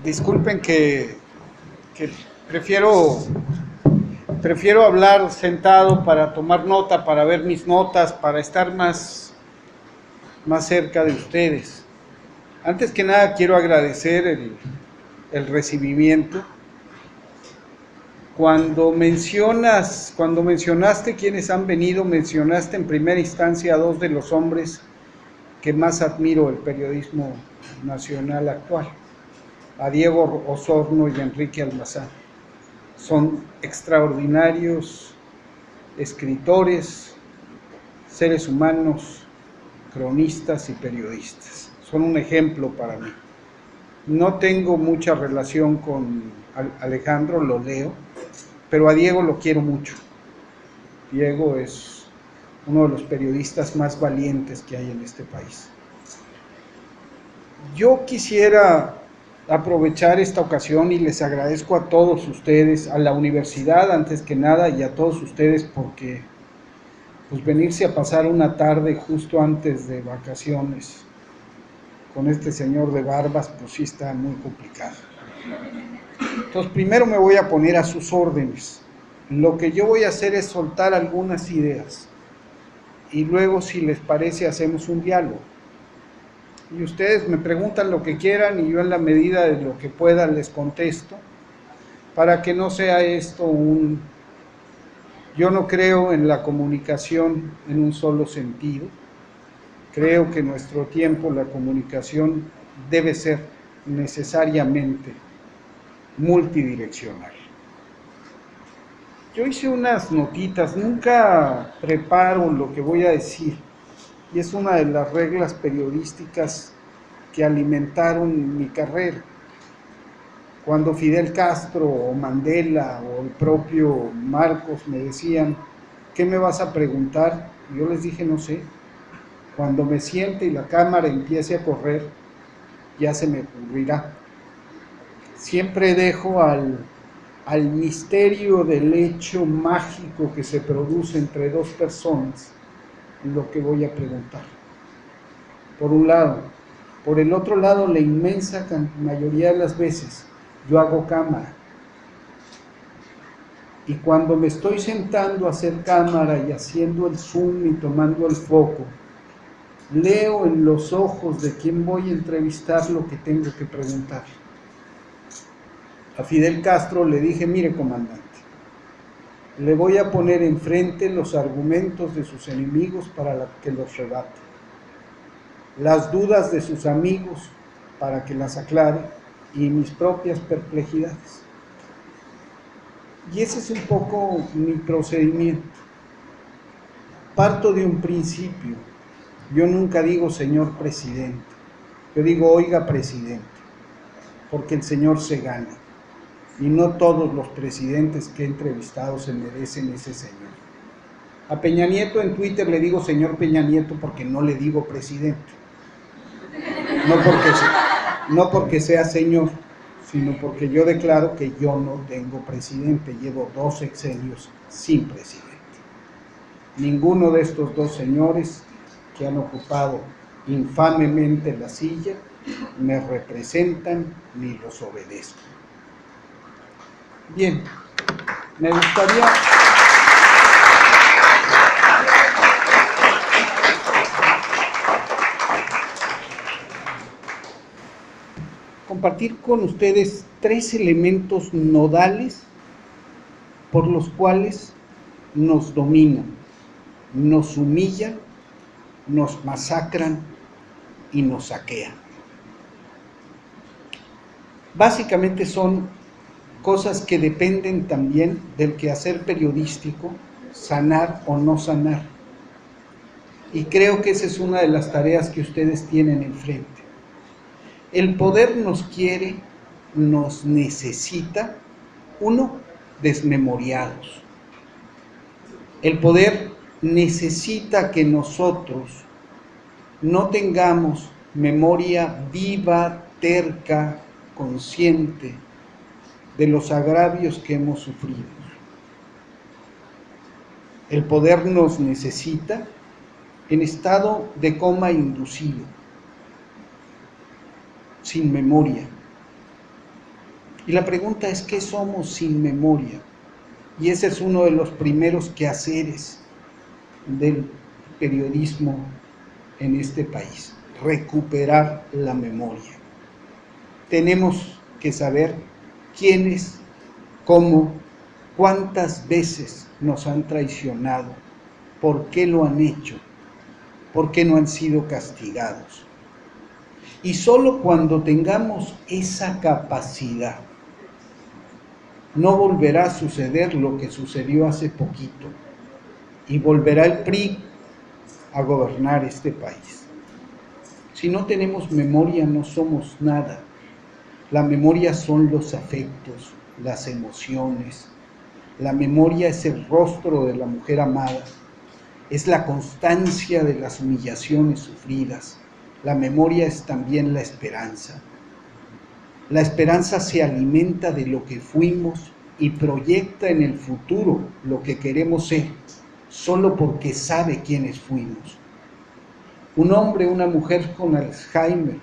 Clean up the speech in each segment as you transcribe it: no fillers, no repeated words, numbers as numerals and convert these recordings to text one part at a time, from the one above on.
Disculpen que prefiero hablar sentado para tomar nota, para ver mis notas, para estar más cerca de ustedes. Antes que nada quiero agradecer el recibimiento. Cuando mencionaste quienes han venido, mencionaste en primera instancia a dos de los hombres que más admiro del periodismo nacional actual, a Diego Osorno y Enrique Almazán. Son extraordinarios escritores, seres humanos, cronistas y periodistas. Son un ejemplo para mí. No tengo mucha relación con Alejandro, lo leo, pero a Diego lo quiero mucho. Diego es uno de los periodistas más valientes que hay en este país. Yo quisiera aprovechar esta ocasión y les agradezco a todos ustedes, a la universidad antes que nada y a todos ustedes porque pues venirse a pasar una tarde justo antes de vacaciones con este señor de barbas pues sí está muy complicado. Entonces primero me voy a poner a sus órdenes. Lo que yo voy a hacer es soltar algunas ideas y luego si les parece hacemos un diálogo. Y ustedes me preguntan lo que quieran y yo en la medida de lo que pueda les contesto, para que no sea esto Yo no creo en la comunicación en un solo sentido. Creo que en nuestro tiempo la comunicación debe ser necesariamente multidireccional. Yo hice unas notitas, nunca preparo lo que voy a decir, y es una de las reglas periodísticas que alimentaron mi carrera. Cuando Fidel Castro o Mandela o el propio Marcos me decían, ¿qué me vas a preguntar? Y yo les dije, no sé. Cuando me siente y la cámara empiece a correr, ya se me ocurrirá. Siempre dejo al misterio del hecho mágico que se produce entre dos personas lo que voy a preguntar. Por un lado. Por el otro lado, la inmensa mayoría de las veces, yo hago cámara. Y cuando me estoy sentando a hacer cámara y haciendo el zoom y tomando el foco, leo en los ojos de quien voy a entrevistar lo que tengo que preguntar. A Fidel Castro le dije, mire comandante, le voy a poner enfrente los argumentos de sus enemigos para que los rebate, las dudas de sus amigos para que las aclare y mis propias perplejidades. Y ese es un poco mi procedimiento. Parto de un principio. Yo nunca digo señor presidente, yo digo oiga presidente, porque el señor se gana. Y no todos los presidentes que he entrevistado se merecen ese señor. A Peña Nieto en Twitter le digo señor Peña Nieto porque no le digo presidente. No porque sea señor, sino porque yo declaro que yo no tengo presidente, llevo 2 sexenios sin presidente. Ninguno de estos 2 señores que han ocupado infamemente la silla me representan ni los obedezco. Bien, me gustaría compartir con ustedes 3 elementos nodales por los cuales nos dominan, nos humillan, nos masacran y nos saquean. Básicamente son cosas que dependen también del quehacer periodístico, sanar o no sanar. Y creo que esa es una de las tareas que ustedes tienen enfrente. El poder nos quiere, nos necesita, uno, desmemoriados. El poder necesita que nosotros no tengamos memoria viva, terca, consciente de los agravios que hemos sufrido. El poder nos necesita en estado de coma inducido, sin memoria. Y la pregunta es, ¿qué somos sin memoria? Y ese es uno de los primeros quehaceres del periodismo en este país, recuperar la memoria. Tenemos que saber quiénes, cómo, cuántas veces nos han traicionado, por qué lo han hecho, por qué no han sido castigados. Y solo cuando tengamos esa capacidad, no volverá a suceder lo que sucedió hace poquito, y volverá el PRI a gobernar este país. Si no tenemos memoria, no somos nada. La memoria son los afectos, las emociones. La memoria es el rostro de la mujer amada, es la constancia de las humillaciones sufridas. La memoria es también la esperanza. La esperanza se alimenta de lo que fuimos y proyecta en el futuro lo que queremos ser, solo porque sabe quiénes fuimos. Un hombre, una mujer con Alzheimer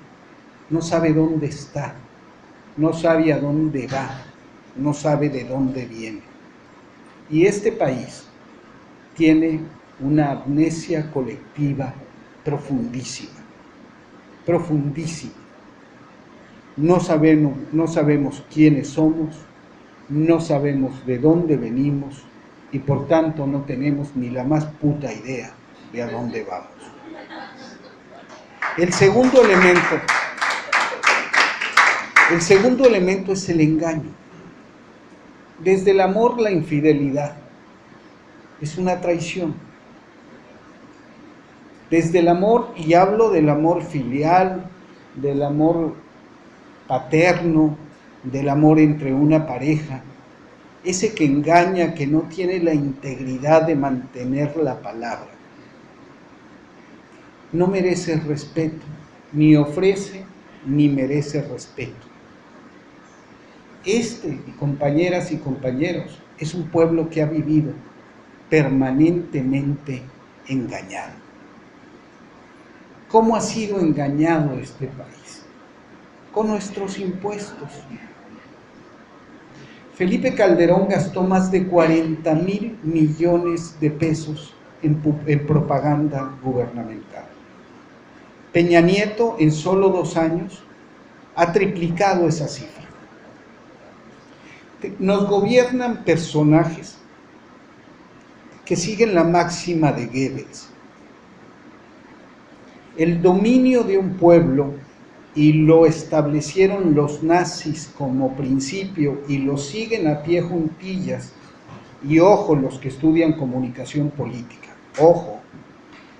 no sabe dónde está, no sabe a dónde va, no sabe de dónde viene. Y este país tiene una amnesia colectiva profundísima, profundísima. No sabemos quiénes somos, no sabemos de dónde venimos y por tanto no tenemos ni la más puta idea de a dónde vamos. El segundo elemento es el engaño. Desde el amor, la infidelidad es una traición. Desde el amor, y hablo del amor filial, del amor paterno, del amor entre una pareja, ese que engaña, que no tiene la integridad de mantener la palabra, no merece respeto, ni ofrece ni merece respeto. Compañeras y compañeros, es un pueblo que ha vivido permanentemente engañado. ¿Cómo ha sido engañado este país? Con nuestros impuestos. Felipe Calderón gastó más de 40,000 millones de pesos en propaganda gubernamental. Peña Nieto, en solo 2 años, ha triplicado esa cifra. Nos gobiernan personajes que siguen la máxima de Goebbels. El dominio de un pueblo, y lo establecieron los nazis como principio y lo siguen a pie juntillas, y ojo los que estudian comunicación política, ojo,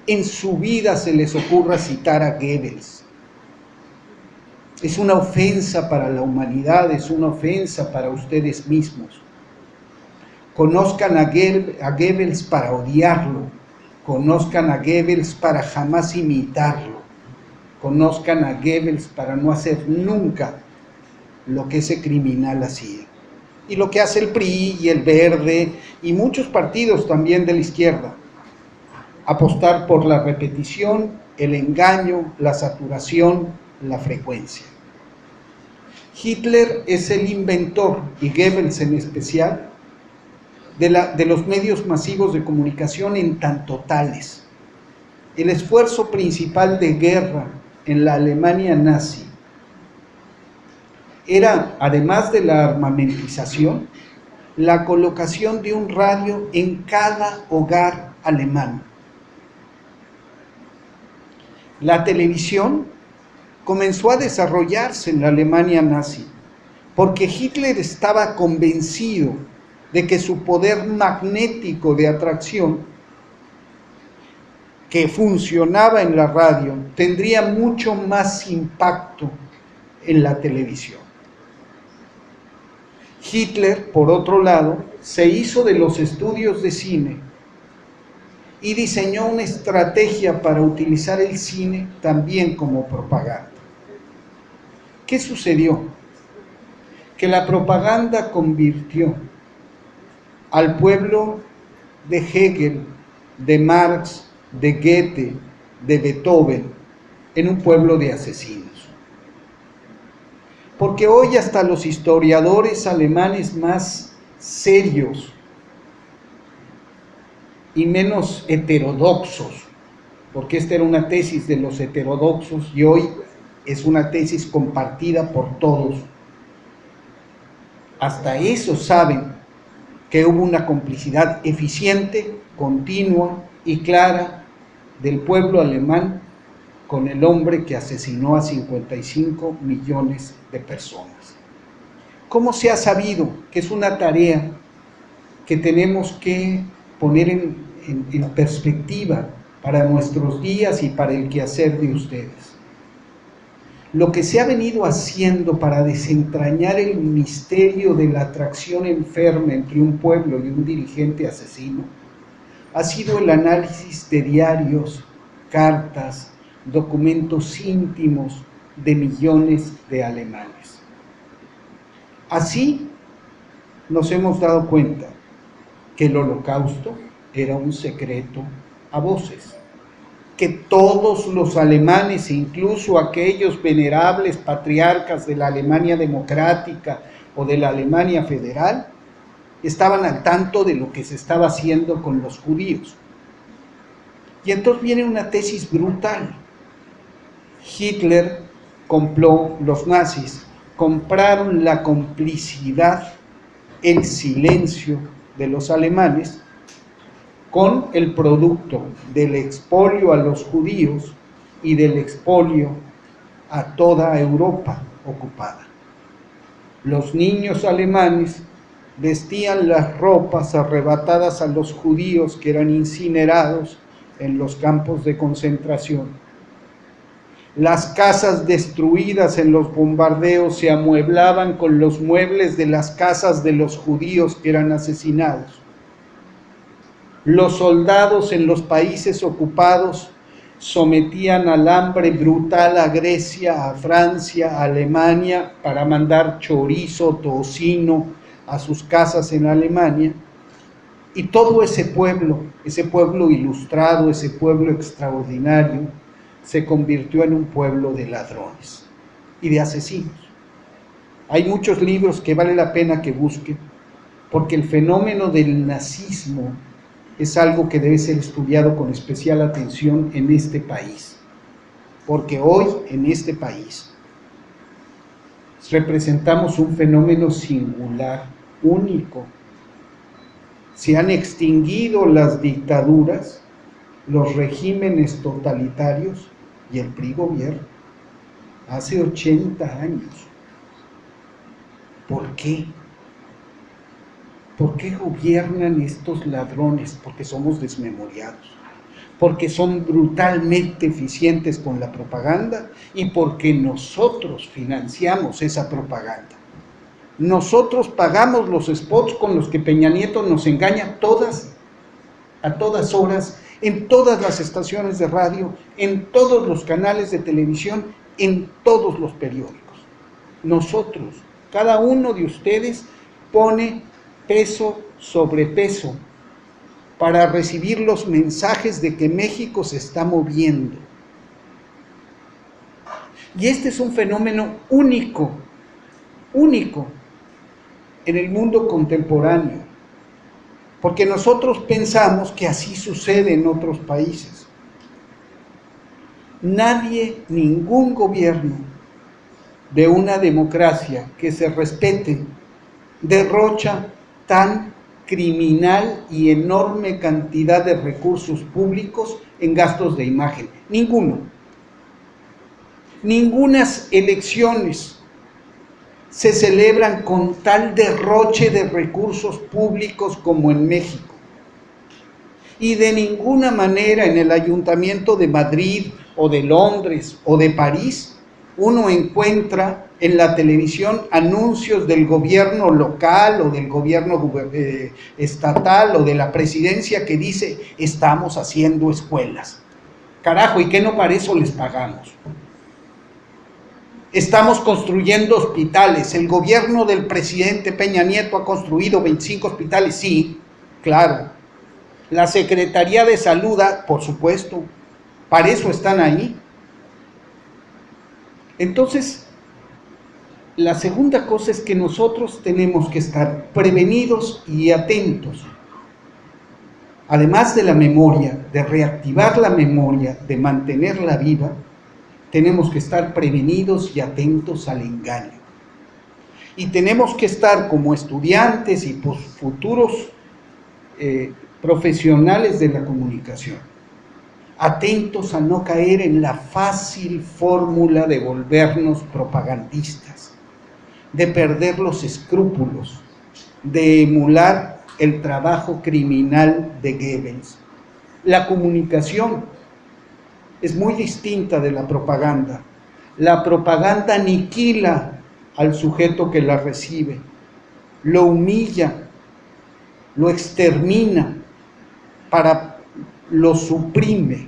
en su vida se les ocurra citar a Goebbels. Es una ofensa para la humanidad, es una ofensa para ustedes mismos. Conozcan a Goebbels para odiarlo, conozcan a Goebbels para jamás imitarlo, conozcan a Goebbels para no hacer nunca lo que ese criminal hacía. Y lo que hace el PRI y el Verde y muchos partidos también de la izquierda. Apostar por la repetición, el engaño, la saturación, la frecuencia. Hitler es el inventor, y Goebbels en especial, de los medios masivos de comunicación en tanto tales. El esfuerzo principal de guerra en la Alemania nazi era, además de la armamentización, la colocación de un radio en cada hogar alemán. La televisión comenzó a desarrollarse en la Alemania nazi porque Hitler estaba convencido de que su poder magnético de atracción, que funcionaba en la radio, tendría mucho más impacto en la televisión. Hitler, por otro lado, se hizo de los estudios de cine y diseñó una estrategia para utilizar el cine también como propaganda. ¿Qué sucedió? Que la propaganda convirtió al pueblo de Hegel, de Marx, de Goethe, de Beethoven, en un pueblo de asesinos. porque hoy hasta los historiadores alemanes más serios y menos heterodoxos, porque esta era una tesis de los heterodoxos y hoy es una tesis compartida por todos, hasta eso saben que hubo una complicidad eficiente, continua y clara del pueblo alemán con el hombre que asesinó a 55 millones de personas. ¿Cómo se ha sabido? Que es una tarea que tenemos que poner en perspectiva para nuestros días y para el quehacer de ustedes. Lo que se ha venido haciendo para desentrañar el misterio de la atracción enferma entre un pueblo y un dirigente asesino ha sido el análisis de diarios, cartas, documentos íntimos de millones de alemanes. Así nos hemos dado cuenta que el Holocausto era un secreto a voces, que todos los alemanes, incluso aquellos venerables patriarcas de la Alemania democrática o de la Alemania federal, estaban al tanto de lo que se estaba haciendo con los judíos. Y entonces viene una tesis brutal. Hitler compró, los nazis compraron la complicidad, el silencio de los alemanes con el producto del expolio a los judíos y del expolio a toda Europa ocupada. Los niños alemanes vestían las ropas arrebatadas a los judíos que eran incinerados en los campos de concentración. Las casas destruidas en los bombardeos se amueblaban con los muebles de las casas de los judíos que eran asesinados. Los soldados en los países ocupados sometían al hambre brutal a Grecia, a Francia, a Alemania, para mandar chorizo, tocino a sus casas en Alemania. Y todo ese pueblo ilustrado, ese pueblo extraordinario, se convirtió en un pueblo de ladrones y de asesinos. Hay muchos libros que vale la pena que busquen, porque el fenómeno del nazismo es algo que debe ser estudiado con especial atención en este país, porque hoy en este país representamos un fenómeno singular, único. Se han extinguido las dictaduras, los regímenes totalitarios y el PRI gobierno hace 80 años. ¿Por qué? ¿Por qué gobiernan estos ladrones? Porque somos desmemoriados, porque son brutalmente eficientes con la propaganda y porque nosotros financiamos esa propaganda. Nosotros pagamos los spots con los que Peña Nieto nos engaña a todas horas, en todas las estaciones de radio, en todos los canales de televisión, en todos los periódicos. Nosotros, cada uno de ustedes pone peso sobre peso para recibir los mensajes de que México se está moviendo. Y este es un fenómeno único en el mundo contemporáneo, porque nosotros pensamos que así sucede en otros países. Nadie, ningún gobierno de una democracia que se respete, derrocha tan criminal y enorme cantidad de recursos públicos en gastos de imagen. Ninguno. Ningunas elecciones se celebran con tal derroche de recursos públicos como en México. Y de ninguna manera en el Ayuntamiento de Madrid o de Londres o de París uno encuentra en la televisión anuncios del gobierno local o del gobierno estatal o de la presidencia que dice: estamos haciendo escuelas. Carajo, ¿y qué no para eso les pagamos? Estamos construyendo hospitales. El gobierno del presidente Peña Nieto ha construido 25 hospitales, sí, claro. La Secretaría de Salud, por supuesto, para eso están ahí. Entonces, La segunda cosa es que nosotros tenemos que estar prevenidos y atentos. Además de la memoria, de reactivar la memoria, de mantenerla viva, tenemos que estar prevenidos y atentos al engaño. Y tenemos que estar como estudiantes y futuros profesionales de la comunicación, atentos a no caer en la fácil fórmula de volvernos propagandistas, de perder los escrúpulos, de emular el trabajo criminal de Goebbels. La comunicación es muy distinta de la propaganda. La propaganda aniquila al sujeto que la recibe, lo humilla, lo extermina, lo suprime.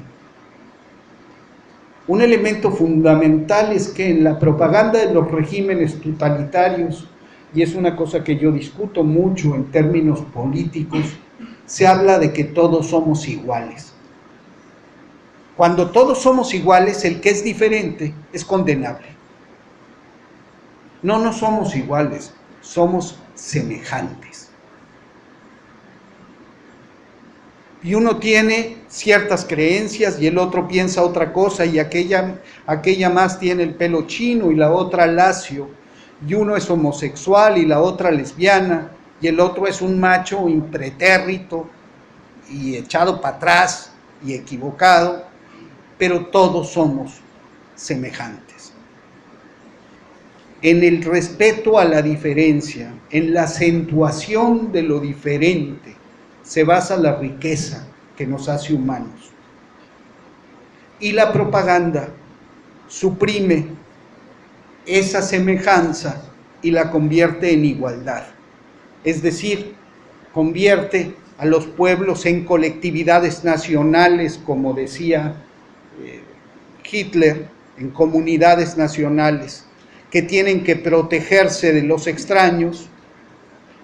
Un elemento fundamental es que en la propaganda de los regímenes totalitarios, y es una cosa que yo discuto mucho en términos políticos, se habla de que todos somos iguales. Cuando todos somos iguales, el que es diferente es condenable. No somos iguales, somos semejantes. Y uno tiene ciertas creencias y el otro piensa otra cosa, y aquella más tiene el pelo chino y la otra lacio, y uno es homosexual y la otra lesbiana, y el otro es un macho impretérrito y echado para atrás y equivocado, pero todos somos semejantes. En el respeto a la diferencia, en la acentuación de lo diferente, se basa la riqueza que nos hace humanos. Y la propaganda suprime esa semejanza y la convierte en igualdad. Es decir, convierte a los pueblos en colectividades nacionales, como decía Hitler, en comunidades nacionales que tienen que protegerse de los extraños,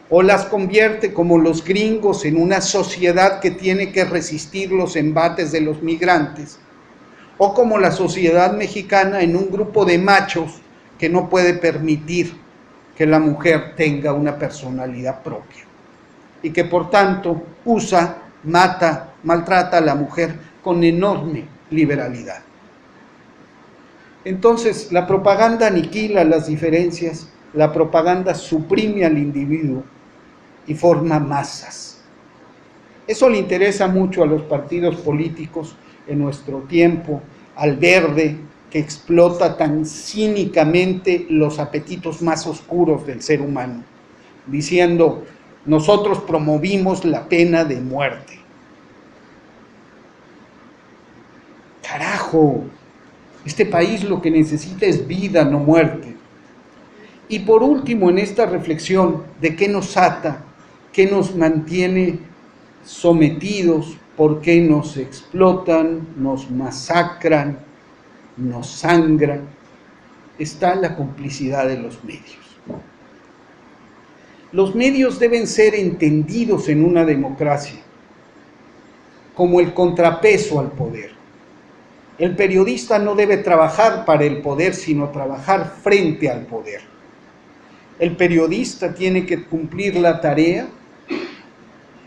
o las convierte, como los gringos, en una sociedad que tiene que resistir los embates de los migrantes, o como la sociedad mexicana, en un grupo de machos que no puede permitir que la mujer tenga una personalidad propia, y que por tanto usa, mata, maltrata a la mujer con enorme liberalidad. Entonces, la propaganda aniquila las diferencias, la propaganda suprime al individuo y forma masas. Eso le interesa mucho a los partidos políticos en nuestro tiempo, al verde, que explota tan cínicamente los apetitos más oscuros del ser humano, diciendo: nosotros promovimos la pena de muerte. Carajo, este país lo que necesita es vida, no muerte. Y por último, en esta reflexión de qué nos ata, qué nos mantiene sometidos, por qué nos explotan, nos masacran, nos sangran, está la complicidad de los medios. Los medios deben ser entendidos en una democracia como el contrapeso al poder. El periodista no debe trabajar para el poder, sino trabajar frente al poder. El periodista tiene que cumplir la tarea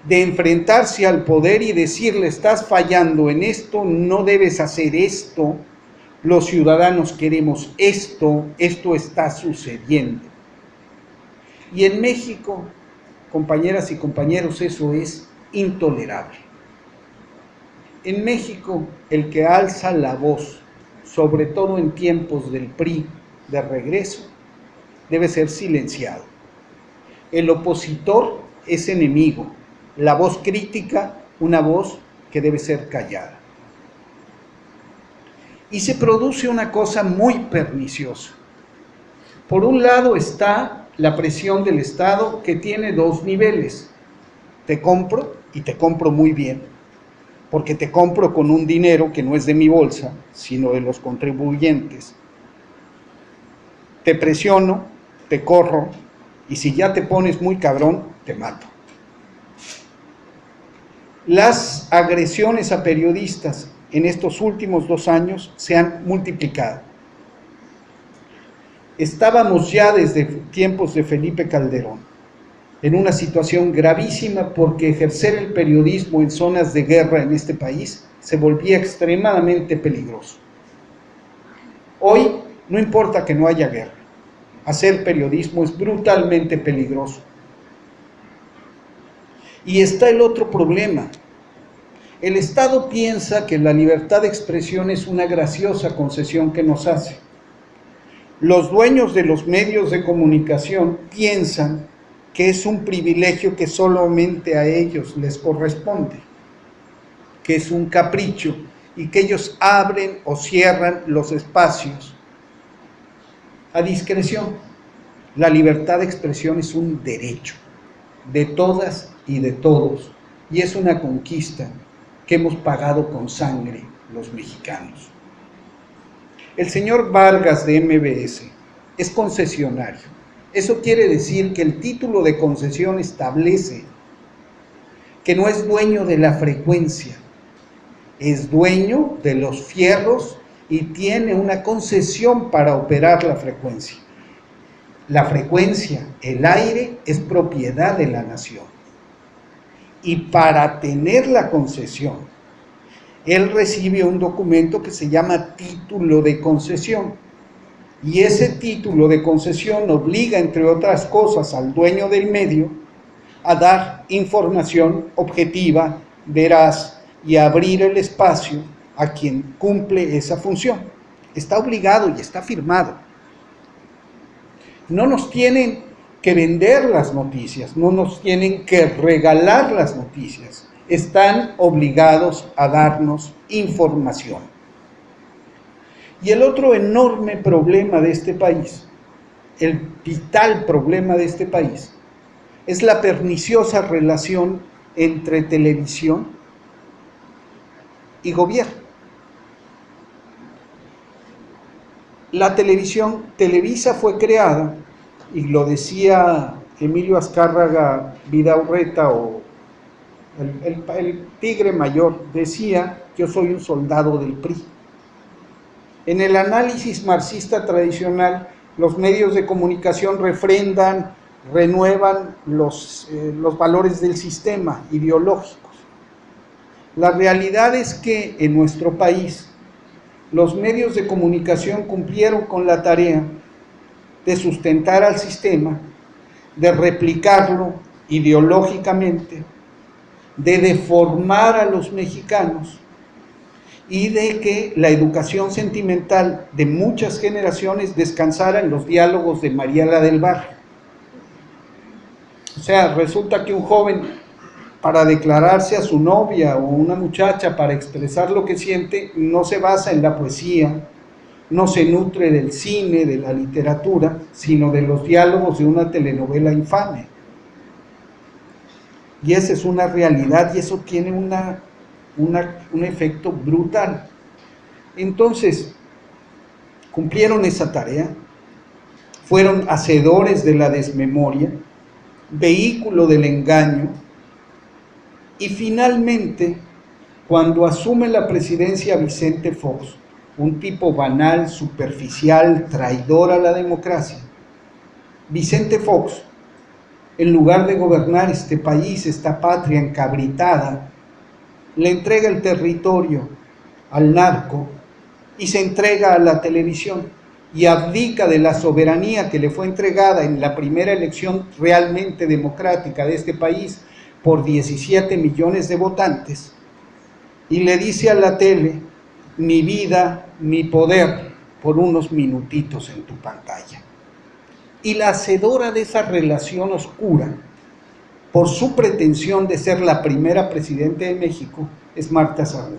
de enfrentarse al poder y decirle: estás fallando en esto, no debes hacer esto, los ciudadanos queremos esto, esto está sucediendo. Y en México, compañeras y compañeros, eso es intolerable. En México, el que alza la voz, sobre todo en tiempos del PRI de regreso, debe ser silenciado. El opositor es enemigo, la voz crítica, una voz que debe ser callada. Y se produce una cosa muy perniciosa. Por un lado está la presión del Estado, que tiene dos niveles: te compro, y te compro muy bien, porque te compro con un dinero que no es de mi bolsa, sino de los contribuyentes. Te presiono, te corro, y si ya te pones muy cabrón, te mato. Las agresiones a periodistas en estos últimos 2 años se han multiplicado. estábamos ya desde tiempos de Felipe Calderón en una situación gravísima porque ejercer el periodismo en zonas de guerra en este país se volvía extremadamente peligroso. Hoy no importa que no haya guerra, hacer periodismo es brutalmente peligroso. Y está el otro problema. El Estado piensa que la libertad de expresión es una graciosa concesión que nos hace. Los dueños de los medios de comunicación piensan que es un privilegio que solamente a ellos les corresponde, que es un capricho y que ellos abren o cierran los espacios a discreción. La libertad de expresión es un derecho de todas y de todos, y es una conquista que hemos pagado con sangre los mexicanos. El señor Vargas de MBS es concesionario. Eso quiere decir que el título de concesión establece que no es dueño de la frecuencia, es dueño de los fierros y tiene una concesión para operar la frecuencia. La frecuencia, el aire, es propiedad de la nación. Y para tener la concesión, él recibe un documento que se llama título de concesión. Y ese título de concesión obliga, entre otras cosas, al dueño del medio a dar información objetiva, veraz, y a abrir el espacio a quien cumple esa función. Está obligado y está firmado. No nos tienen que vender las noticias, no nos tienen que regalar las noticias. Están obligados a darnos información. Y el otro enorme problema de este país, el vital problema de este país, es la perniciosa relación entre televisión y gobierno. La televisión, Televisa fue creada, y lo decía Emilio Azcárraga Vidaurreta, o el tigre mayor, decía: yo soy un soldado del PRI. En el análisis marxista tradicional, los medios de comunicación refrendan, renuevan los valores del sistema ideológicos. La realidad es que en nuestro país los medios de comunicación cumplieron con la tarea de sustentar al sistema, de replicarlo ideológicamente, de deformar a los mexicanos y de que la educación sentimental de muchas generaciones descansara en los diálogos de Mariela del Barrio. O sea, resulta que un joven, para declararse a su novia, o una muchacha para expresar lo que siente, no se basa en la poesía, no se nutre del cine, de la literatura, sino de los diálogos de una telenovela infame. Y esa es una realidad, y eso tiene un efecto brutal. Entonces, cumplieron esa tarea, fueron hacedores de la desmemoria, vehículo del engaño, y finalmente, cuando asume la presidencia Vicente Fox, un tipo banal, superficial, traidor a la democracia, Vicente Fox, en lugar de gobernar este país, esta patria encabritada, le entrega el territorio al narco y se entrega a la televisión y abdica de la soberanía que le fue entregada en la primera elección realmente democrática de este país por 17 millones de votantes, y le dice a la tele: mi vida, mi poder, por unos minutitos en tu pantalla. Y la hacedora de esa relación oscura, por su pretensión de ser la primera presidenta de México, es Marta Sagún.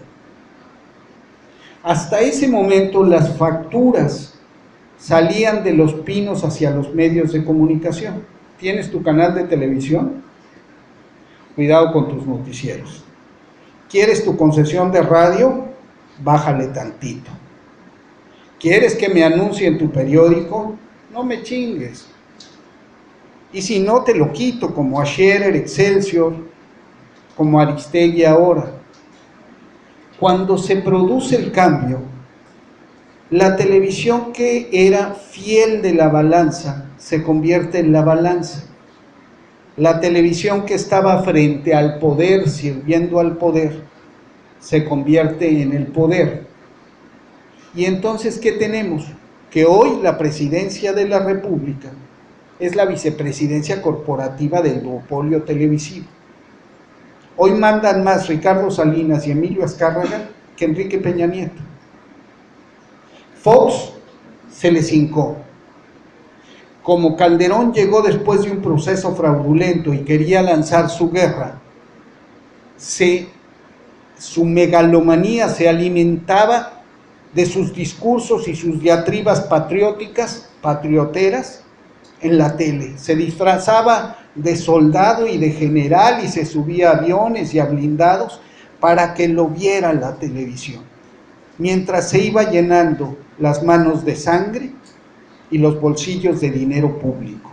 Hasta ese momento las facturas salían de Los Pinos hacia los medios de comunicación. ¿Tienes tu canal de televisión? Cuidado con tus noticieros. ¿Quieres tu concesión de radio? Bájale tantito. ¿Quieres que me anuncie en tu periódico? No me chingues. Y si no, te lo quito, como a Scherer, Excelsior, como a Aristegui ahora. Cuando se produce el cambio, La televisión que era fiel de la balanza se convierte en la balanza. La televisión que estaba frente al poder, sirviendo al poder, se convierte en el poder. Y entonces, ¿qué tenemos? Que hoy la presidencia de la República es la vicepresidencia corporativa del duopolio televisivo. Hoy mandan más Ricardo Salinas y Emilio Azcárraga que Enrique Peña Nieto. Fox se les hincó. Como Calderón llegó después de un proceso fraudulento y quería lanzar su guerra, su megalomanía se alimentaba de sus discursos y sus diatribas patrioteras en la tele. Se disfrazaba de soldado y de general y se subía a aviones y a blindados para que lo viera la televisión, mientras se iba llenando las manos de sangre y los bolsillos de dinero público.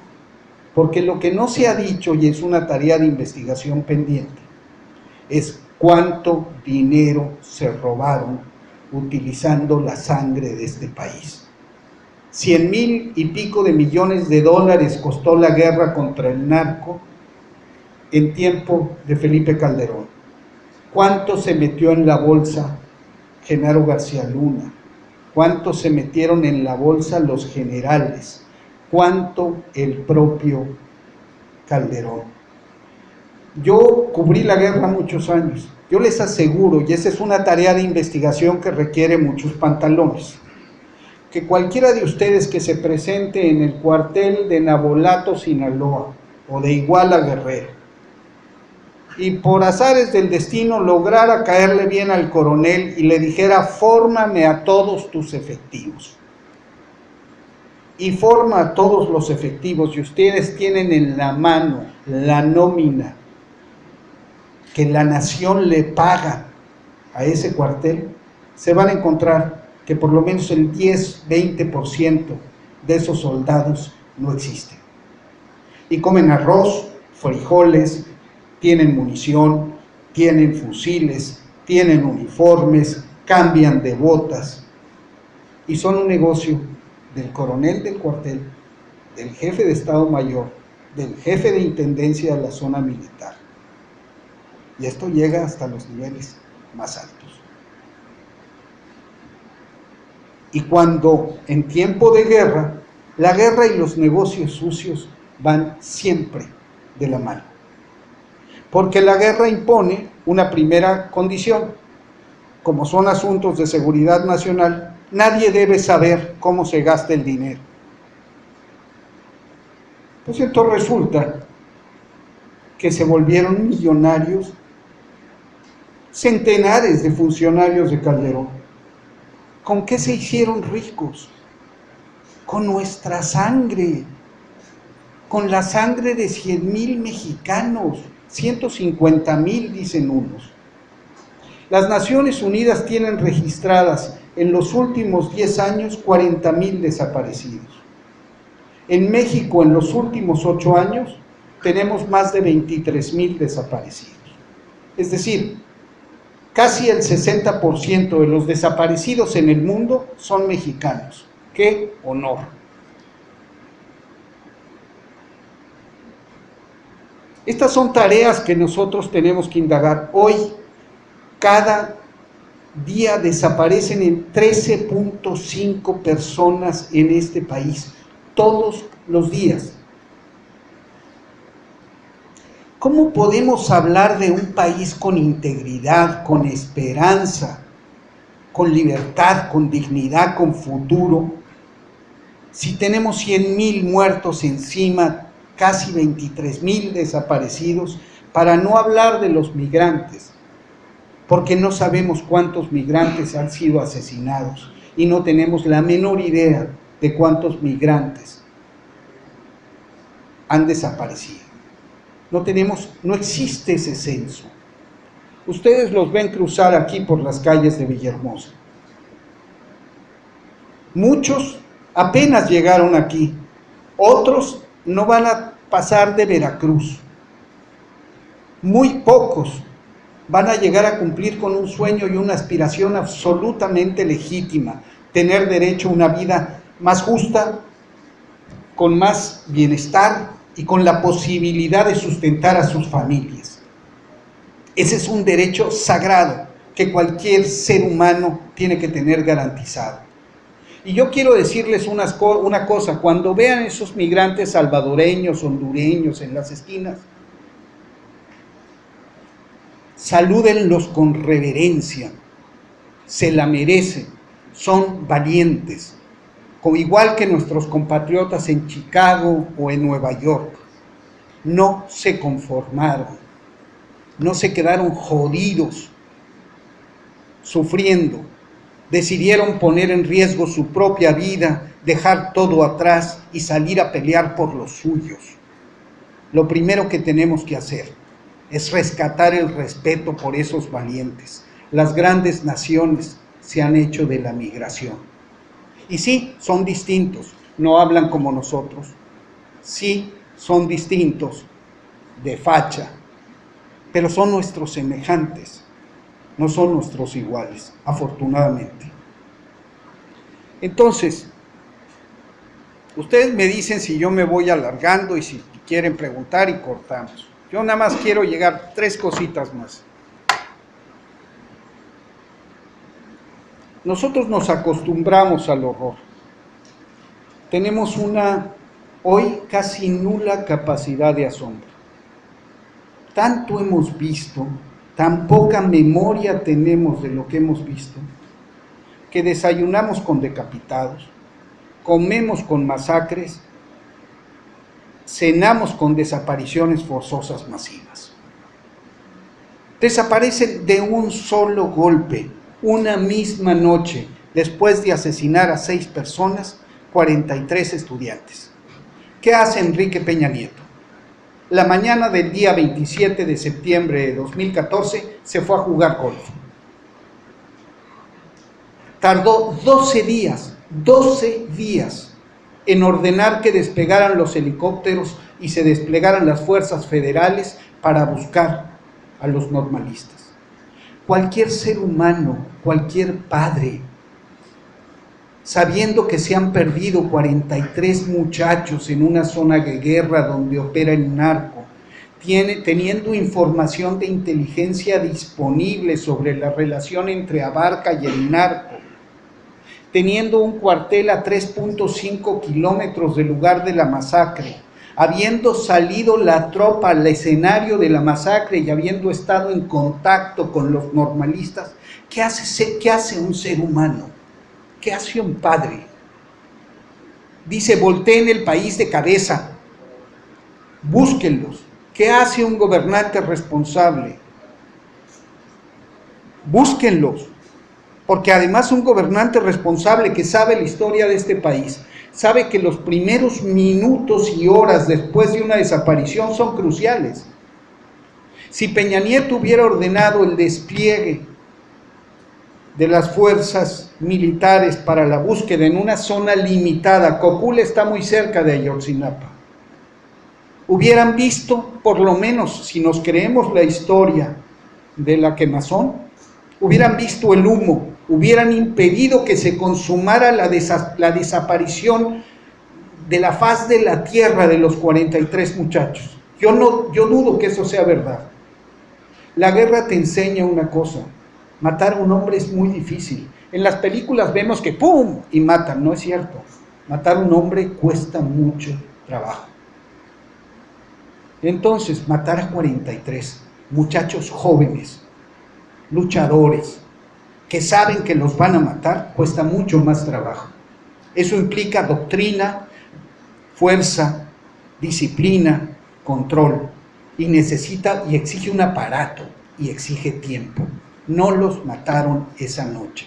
Porque lo que no se ha dicho, y es una tarea de investigación pendiente, es cuánto dinero se robaron utilizando la sangre de este país. 100,000 y pico de millones de dólares costó la guerra contra el narco en tiempo de Felipe Calderón. ¿Cuánto se metió en la bolsa Genaro García Luna? ¿Cuánto se metieron en la bolsa los generales? ¿Cuánto el propio Calderón? Yo cubrí la guerra muchos años. Yo les aseguro, y esa es una tarea de investigación que requiere muchos pantalones, que cualquiera de ustedes que se presente en el cuartel de Navolato, Sinaloa, o de Iguala, Guerrero, y por azares del destino lograra caerle bien al coronel y le dijera: fórmame a todos tus efectivos, y forma a todos los efectivos, y ustedes tienen en la mano la nómina que la nación le paga a ese cuartel, se van a encontrar que por lo menos el 10-20% de esos soldados no existen. Y comen arroz, frijoles, tienen munición, tienen fusiles, tienen uniformes, cambian de botas, y son un negocio del coronel del cuartel, del jefe de Estado Mayor, del jefe de intendencia de la zona militar. Y esto llega hasta los niveles más altos. Y cuando en tiempo de guerra, la guerra y los negocios sucios van siempre de la mano. Porque la guerra impone una primera condición: como son asuntos de seguridad nacional, nadie debe saber cómo se gasta el dinero. Pues entonces resulta que se volvieron millonarios centenares de funcionarios de Calderón. ¿Con qué se hicieron ricos? Con nuestra sangre, con la sangre de 100,000 mexicanos, 150,000 dicen unos. Las Naciones Unidas tienen registradas en los últimos 10 años 40,000 desaparecidos. En México, en los últimos 8 años, tenemos más de 23,000 desaparecidos. Es decir, casi el 60% de los desaparecidos en el mundo son mexicanos. ¡Qué honor! Estas son tareas que nosotros tenemos que indagar. Hoy, cada día desaparecen en 13.5 personas en este país, todos los días. ¿Cómo podemos hablar de un país con integridad, con esperanza, con libertad, con dignidad, con futuro, si tenemos 100,000 muertos encima, casi 23,000 desaparecidos, para no hablar de los migrantes? Porque no sabemos cuántos migrantes han sido asesinados y no tenemos la menor idea de cuántos migrantes han desaparecido. No existe ese censo. Ustedes los ven cruzar aquí por las calles de Villahermosa. Muchos apenas llegaron aquí, otros no van a pasar de Veracruz. Muy pocos van a llegar a cumplir con un sueño y una aspiración absolutamente legítima, tener derecho a una vida más justa, con más bienestar y con la posibilidad de sustentar a sus familias. Ese es un derecho sagrado que cualquier ser humano tiene que tener garantizado. Y yo quiero decirles una cosa: cuando vean esos migrantes salvadoreños, hondureños en las esquinas, salúdenlos con reverencia, se la merecen, son valientes, igual que nuestros compatriotas en Chicago o en Nueva York. No se conformaron, no se quedaron jodidos, sufriendo. Decidieron poner en riesgo su propia vida, dejar todo atrás y salir a pelear por los suyos. Lo primero que tenemos que hacer es rescatar el respeto por esos valientes. Las grandes naciones se han hecho de la migración. Y sí, son distintos, no hablan como nosotros. Sí, son distintos de facha, pero son nuestros semejantes, no son nuestros iguales, afortunadamente. Entonces, ustedes me dicen si yo me voy alargando y si quieren preguntar y cortamos. Yo nada más quiero llegar a 3 cositas más. Nosotros nos acostumbramos al horror. Tenemos una hoy casi nula capacidad de asombro. Tanto hemos visto, tan poca memoria tenemos de lo que hemos visto, que desayunamos con decapitados, comemos con masacres, cenamos con desapariciones forzosas masivas. Desaparecen de un solo golpe, una misma noche, después de asesinar a 6 personas, 43 estudiantes. ¿Qué hace Enrique Peña Nieto? La mañana del día 27 de septiembre de 2014 se fue a jugar golf. Tardó 12 días en ordenar que despegaran los helicópteros y se desplegaran las fuerzas federales para buscar a los normalistas. Cualquier ser humano, cualquier padre, sabiendo que se han perdido 43 muchachos en una zona de guerra donde opera el narco, teniendo información de inteligencia disponible sobre la relación entre Abarca y el narco, teniendo un cuartel a 3.5 kilómetros del lugar de la masacre, habiendo salido la tropa al escenario de la masacre y habiendo estado en contacto con los normalistas, ¿qué hace un ser humano? ¿Qué hace un padre? Dice: volteen el país de cabeza, búsquenlos. ¿Qué hace un gobernante responsable? Búsquenlos. Porque además un gobernante responsable que sabe la historia de este país, sabe que los primeros minutos y horas después de una desaparición son cruciales. Si Peña Nieto hubiera ordenado el despliegue de las fuerzas militares para la búsqueda en una zona limitada, Cocula está muy cerca de Ayotzinapa, hubieran visto, por lo menos si nos creemos la historia de la quemazón, hubieran visto el humo, hubieran impedido que se consumara la desaparición de la faz de la tierra de los 43 muchachos. Yo dudo que eso sea verdad. La guerra te enseña una cosa: matar a un hombre es muy difícil. En las películas vemos que ¡pum! Y matan. No es cierto. Matar a un hombre cuesta mucho trabajo. Entonces, matar a 43 muchachos jóvenes, luchadores, que saben que los van a matar, cuesta mucho más trabajo. Eso implica doctrina, fuerza, disciplina, control, y necesita y exige un aparato y exige tiempo. No los mataron esa noche.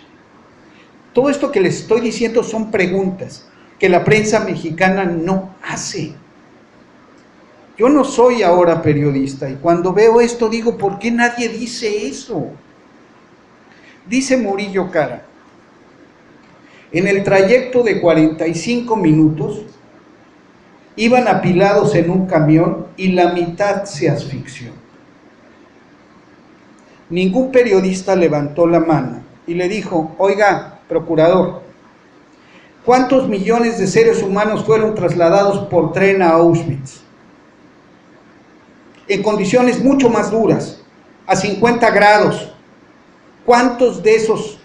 Todo esto que les estoy diciendo son preguntas que la prensa mexicana no hace. Yo no soy ahora periodista y cuando veo esto digo: ¿por qué nadie dice eso? Dice Murillo Cara: en el trayecto de 45 minutos iban apilados en un camión y la mitad se asfixió. Ningún periodista levantó la mano y le dijo: oiga, procurador, ¿Cuántos millones de seres humanos fueron trasladados por tren a Auschwitz? En condiciones mucho más duras, a 50 grados. ¿Cuántos de esos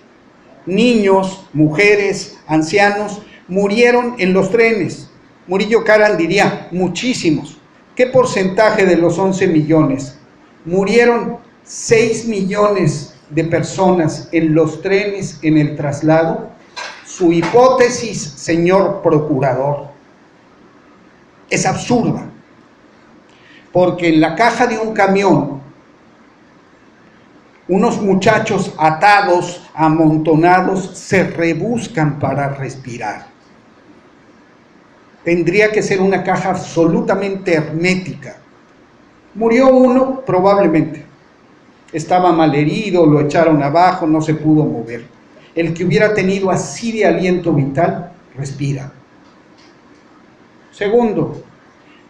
niños, mujeres, ancianos murieron en los trenes? Murillo Karam diría, muchísimos. ¿Qué porcentaje de los 11 millones? Murieron 6 millones de personas en los trenes en el traslado. Su hipótesis, señor procurador, es absurda, porque en la caja de un camión, unos muchachos atados, amontonados, se rebuscan para respirar. Tendría que ser una caja absolutamente hermética. Murió uno, probablemente. Estaba malherido, lo echaron abajo, no se pudo mover. El que hubiera tenido así de aliento vital, respira. Segundo,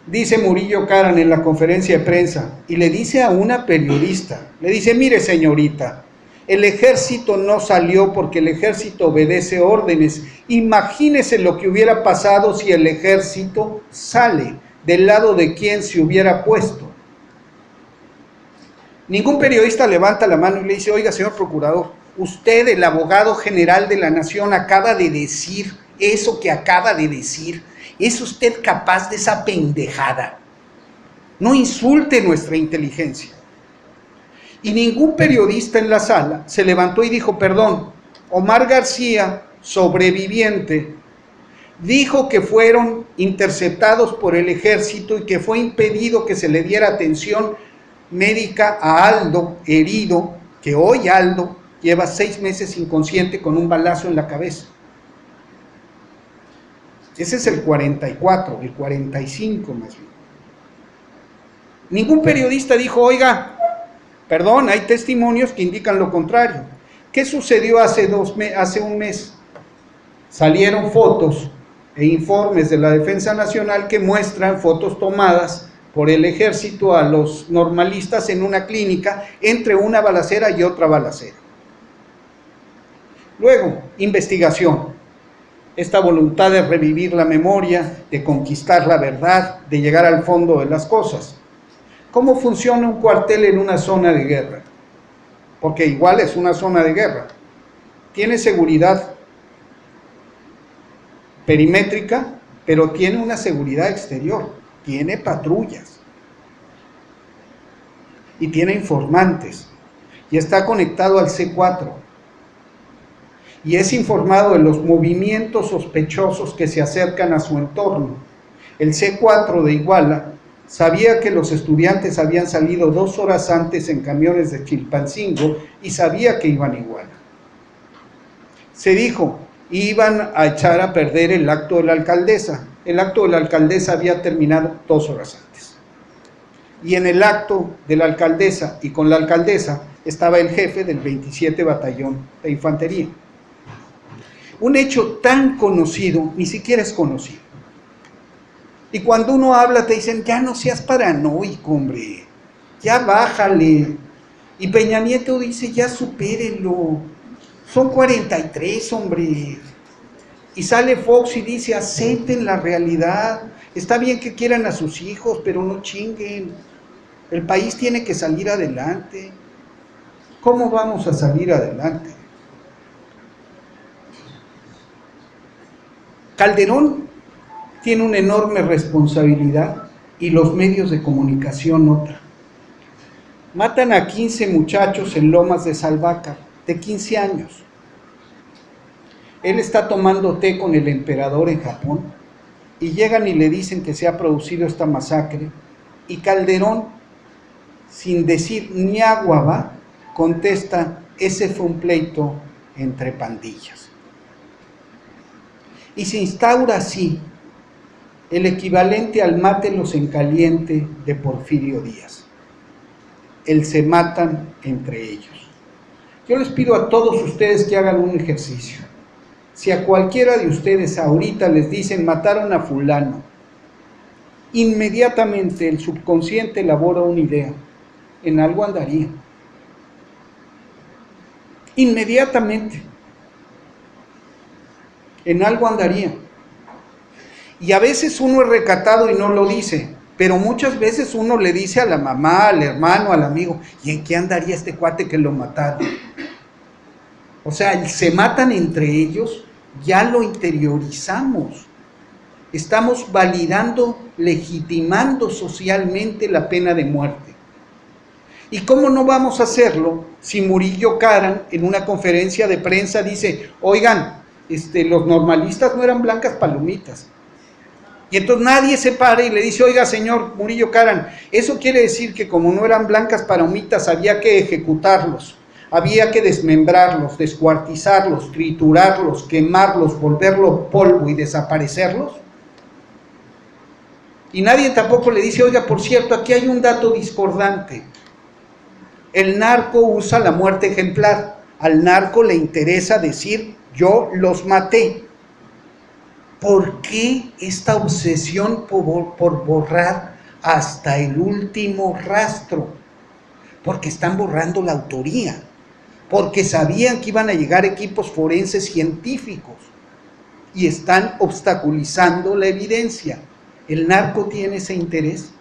dice Murillo Karam en la conferencia de prensa, y le dice a una periodista, le dice, mire señorita, el ejército no salió porque el ejército obedece órdenes. Imagínese lo que hubiera pasado si el ejército sale, del lado de quién se hubiera puesto. Ningún periodista levanta la mano y le dice, oiga, señor procurador, usted, el abogado general de la nación, acaba de decir eso que acaba de decir. ¿Es usted capaz de esa pendejada? No insulte nuestra inteligencia. Y ningún periodista en la sala se levantó y dijo, perdón, Omar García, sobreviviente, dijo que fueron interceptados por el ejército y que fue impedido que se le diera atención médica a Aldo, herido, que hoy Aldo lleva 6 meses inconsciente con un balazo en la cabeza. Ese es el 44, el 45 más bien. Ningún periodista dijo, oiga, perdón, hay testimonios que indican lo contrario. ¿Qué sucedió hace un mes? Salieron fotos e informes de la Defensa Nacional que muestran fotos tomadas por el ejército a los normalistas en una clínica entre una balacera y otra balacera. Luego, investigación. Esta voluntad de revivir la memoria, de conquistar la verdad, de llegar al fondo de las cosas. ¿Cómo funciona un cuartel en una zona de guerra? Porque igual es una zona de guerra. Tiene seguridad perimétrica, pero tiene una seguridad exterior. Tiene patrullas. Y tiene informantes. Y está conectado al C4. Y es informado de los movimientos sospechosos que se acercan a su entorno. El C4 de Iguala sabía que los estudiantes habían salido 2 horas antes en camiones de Chilpancingo y sabía que iban a Iguala. Se dijo, iban a echar a perder el acto de la alcaldesa. El acto de la alcaldesa había terminado 2 horas antes. Y en el acto de la alcaldesa y con la alcaldesa estaba el jefe del 27 Batallón de Infantería. Un hecho tan conocido, ni siquiera es conocido. Y cuando uno habla te dicen, ya no seas paranoico, hombre, ya bájale. Y Peña Nieto dice, ya supérenlo, son 43, hombre. Y sale Fox y dice, acepten la realidad, está bien que quieran a sus hijos, pero no chinguen. El país tiene que salir adelante. ¿Cómo vamos a salir adelante? Calderón tiene una enorme responsabilidad y los medios de comunicación otra. Matan a 15 muchachos en Lomas de Salvácar, de 15 años. Él está tomando té con el emperador en Japón y llegan y le dicen que se ha producido esta masacre y Calderón, sin decir ni agua va, contesta, ese fue un pleito entre pandillas. Y se instaura así el equivalente al mátelos en caliente de Porfirio Díaz. El se matan entre ellos. Yo les pido a todos ustedes que hagan un ejercicio. Si a cualquiera de ustedes ahorita les dicen mataron a fulano, inmediatamente el subconsciente elabora una idea. En algo andaría. Inmediatamente. en algo andaría. Y a veces uno es recatado y no lo dice, pero muchas veces uno le dice a la mamá, al hermano, al amigo, ¿y en qué andaría este cuate que lo mataron? O sea, se matan entre ellos, ya lo interiorizamos. Estamos validando, legitimando socialmente la pena de muerte. ¿Y cómo no vamos a hacerlo si Murillo Karam en una conferencia de prensa dice, oigan, los normalistas no eran blancas palomitas? Y entonces nadie se para y le dice, oiga señor Murillo Karam, eso quiere decir que como no eran blancas palomitas había que ejecutarlos, había que desmembrarlos, descuartizarlos, triturarlos, quemarlos, volverlos polvo y desaparecerlos. Y nadie tampoco le dice, oiga, por cierto, aquí hay un dato discordante. El narco usa la muerte ejemplar. Al narco le interesa decir, yo los maté. ¿Por qué esta obsesión por borrar hasta el último rastro? Porque están borrando la autoría. Porque sabían que iban a llegar equipos forenses científicos. Y están obstaculizando la evidencia. ¿El narco tiene ese interés?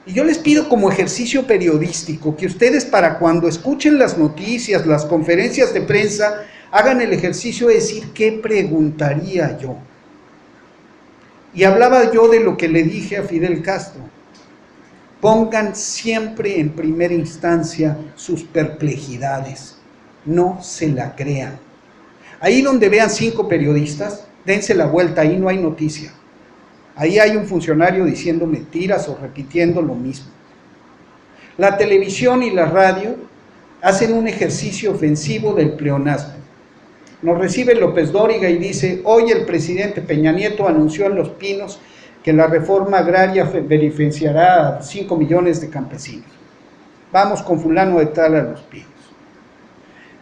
Y yo les pido como ejercicio periodístico que ustedes para cuando escuchen las noticias, las conferencias de prensa, hagan el ejercicio de decir ¿qué preguntaría yo? Y hablaba yo de lo que le dije a Fidel Castro. Pongan siempre en primera instancia sus perplejidades, no se la crean. Ahí donde vean 5 periodistas, dense la vuelta, ahí no hay noticia. Ahí hay un funcionario diciendo mentiras o repitiendo lo mismo. La televisión y la radio hacen un ejercicio ofensivo del pleonasmo. Nos recibe López Dóriga y dice, hoy el presidente Peña Nieto anunció en Los Pinos que la reforma agraria beneficiará a 5 millones de campesinos. Vamos con fulano de tal a Los Pinos.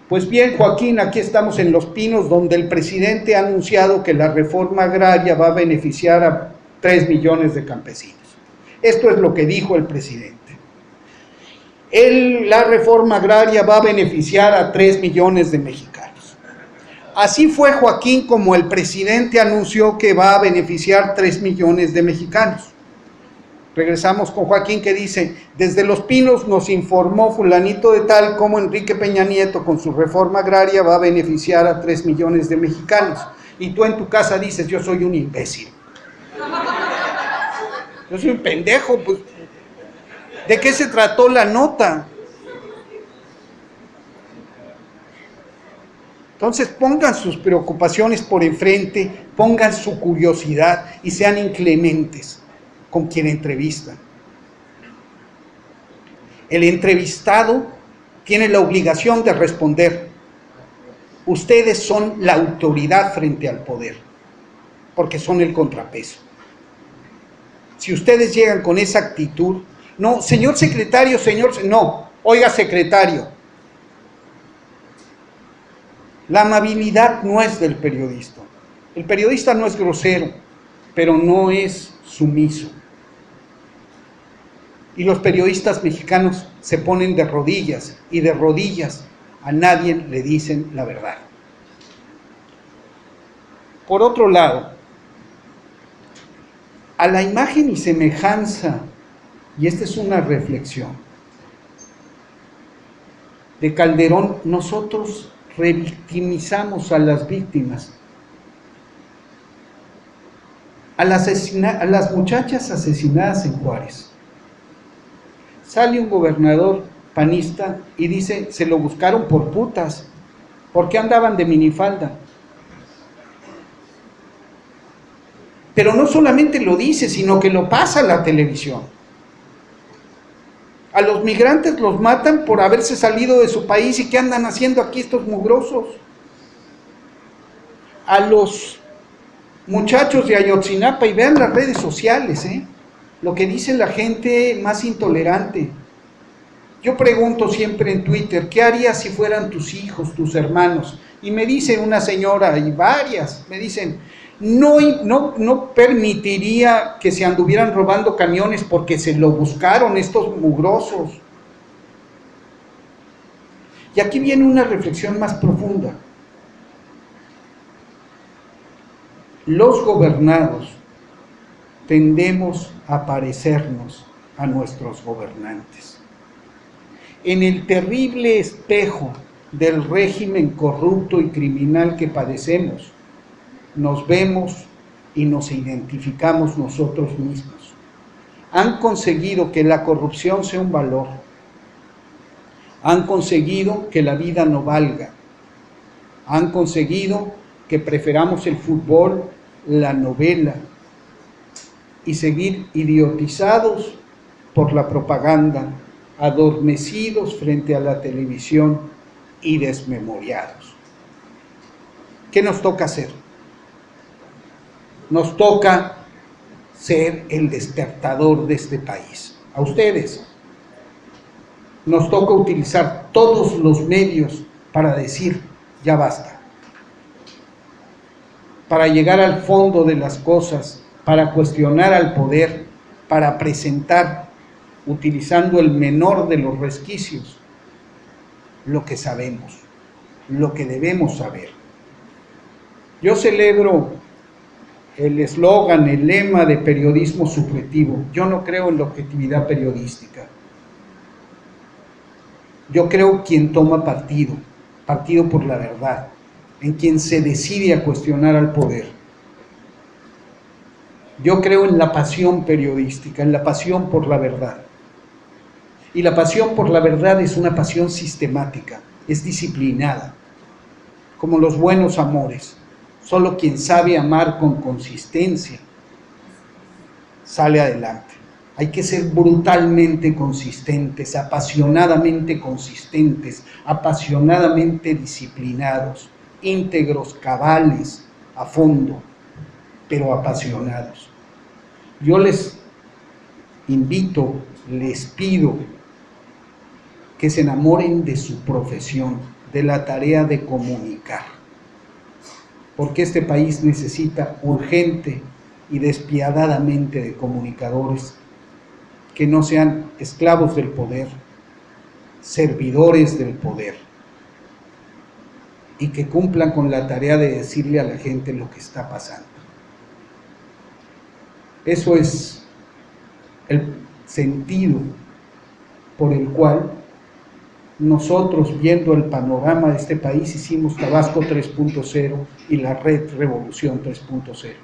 Pues bien, Joaquín, aquí estamos en Los Pinos, donde el presidente ha anunciado que la reforma agraria va a beneficiar a 3 millones de campesinos. Esto es lo que dijo el presidente. La reforma agraria va a beneficiar a 3 millones de mexicanos. Así fue, Joaquín, como el presidente anunció que va a beneficiar 3 millones de mexicanos. Regresamos con Joaquín que dice, desde Los Pinos nos informó fulanito de tal como Enrique Peña Nieto con su reforma agraria va a beneficiar a 3 millones de mexicanos. Y tú en tu casa dices, yo soy un imbécil. Yo soy un pendejo, pues. ¿De qué se trató la nota? Entonces pongan sus preocupaciones por enfrente, pongan su curiosidad y sean inclementes con quien entrevistan. El entrevistado tiene la obligación de responder. Ustedes son la autoridad frente al poder, porque son el contrapeso. Si ustedes llegan con esa actitud, no, señor secretario, no, oiga secretario. La amabilidad no es del periodista. El periodista no es grosero, pero no es sumiso. Y los periodistas mexicanos se ponen de rodillas, y de rodillas a nadie le dicen la verdad. Por otro lado, a la imagen y semejanza, y esta es una reflexión, de Calderón, nosotros revictimizamos a las víctimas. A las muchachas asesinadas en Juárez. Sale un gobernador panista y dice, se lo buscaron por putas, porque andaban de minifalda. Pero no solamente lo dice, sino que lo pasa a la televisión. A los migrantes los matan por haberse salido de su país y ¿qué andan haciendo aquí estos mugrosos? A los muchachos de Ayotzinapa, y vean las redes sociales, lo que dice la gente más intolerante. Yo pregunto siempre en Twitter, ¿qué harías si fueran tus hijos, tus hermanos? Y me dice una señora, y varias, me dicen, no permitiría que se anduvieran robando camiones porque se lo buscaron estos mugrosos. Y aquí viene una reflexión más profunda. los gobernados tendemos a parecernos a nuestros gobernantes. En el terrible espejo del régimen corrupto y criminal que padecemos, nos vemos y nos identificamos nosotros mismos. Han conseguido que la corrupción sea un valor. Han conseguido que la vida no valga. Han conseguido que preferamos el fútbol, la novela, y seguir idiotizados por la propaganda, adormecidos frente a la televisión y desmemoriados. ¿Qué nos toca hacer? Nos toca ser el despertador de este país. A ustedes. Nos toca utilizar todos los medios para decir, ya basta. Para llegar al fondo de las cosas, para cuestionar al poder, para presentar, utilizando el menor de los resquicios, lo que sabemos, lo que debemos saber. Yo celebro el eslogan, el lema de periodismo subjetivo. Yo no creo en la objetividad periodística. Yo creo en quien toma partido por la verdad, en quien se decide a cuestionar al poder. Yo creo en la pasión periodística, en la pasión por la verdad. Y la pasión por la verdad es una pasión sistemática, es disciplinada, como los buenos amores. Solo quien sabe amar con consistencia sale adelante. Hay que ser brutalmente consistentes, apasionadamente disciplinados, íntegros, cabales, a fondo, pero apasionados. Yo les invito, les pido que se enamoren de su profesión, de la tarea de comunicar, porque este país necesita urgente y despiadadamente de comunicadores que no sean esclavos del poder, servidores del poder, y que cumplan con la tarea de decirle a la gente lo que está pasando. Eso es el sentido por el cual nosotros, viendo el panorama de este país, hicimos Tabasco 3.0 y la Red Revolución 3.0.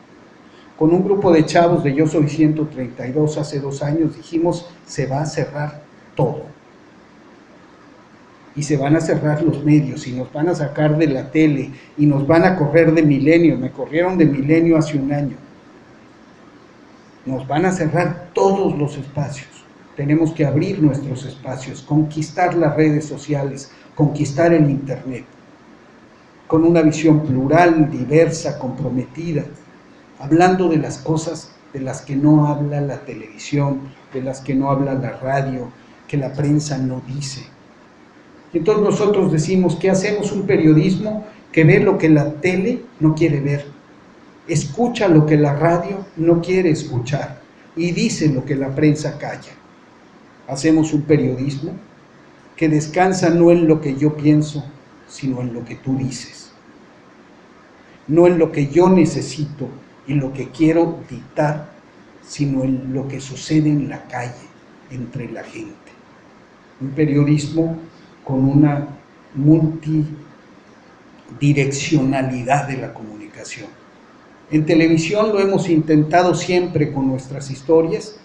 Con un grupo de chavos de Yo Soy 132 hace 2 años dijimos, se va a cerrar todo. Y se van a cerrar los medios y nos van a sacar de la tele y nos van a correr de Milenio. Me corrieron de Milenio hace 1 año. Nos van a cerrar todos los espacios. Tenemos que abrir nuestros espacios, conquistar las redes sociales, conquistar el Internet, con una visión plural, diversa, comprometida, hablando de las cosas de las que no habla la televisión, de las que no habla la radio, que la prensa no dice. Y entonces nosotros decimos que hacemos un periodismo que ve lo que la tele no quiere ver, escucha lo que la radio no quiere escuchar y dice lo que la prensa calla. Hacemos un periodismo que descansa no en lo que yo pienso, sino en lo que tú dices. No en lo que yo necesito y lo que quiero dictar, sino en lo que sucede en la calle, entre la gente. Un periodismo con una multidireccionalidad de la comunicación. En televisión lo hemos intentado siempre con nuestras historias,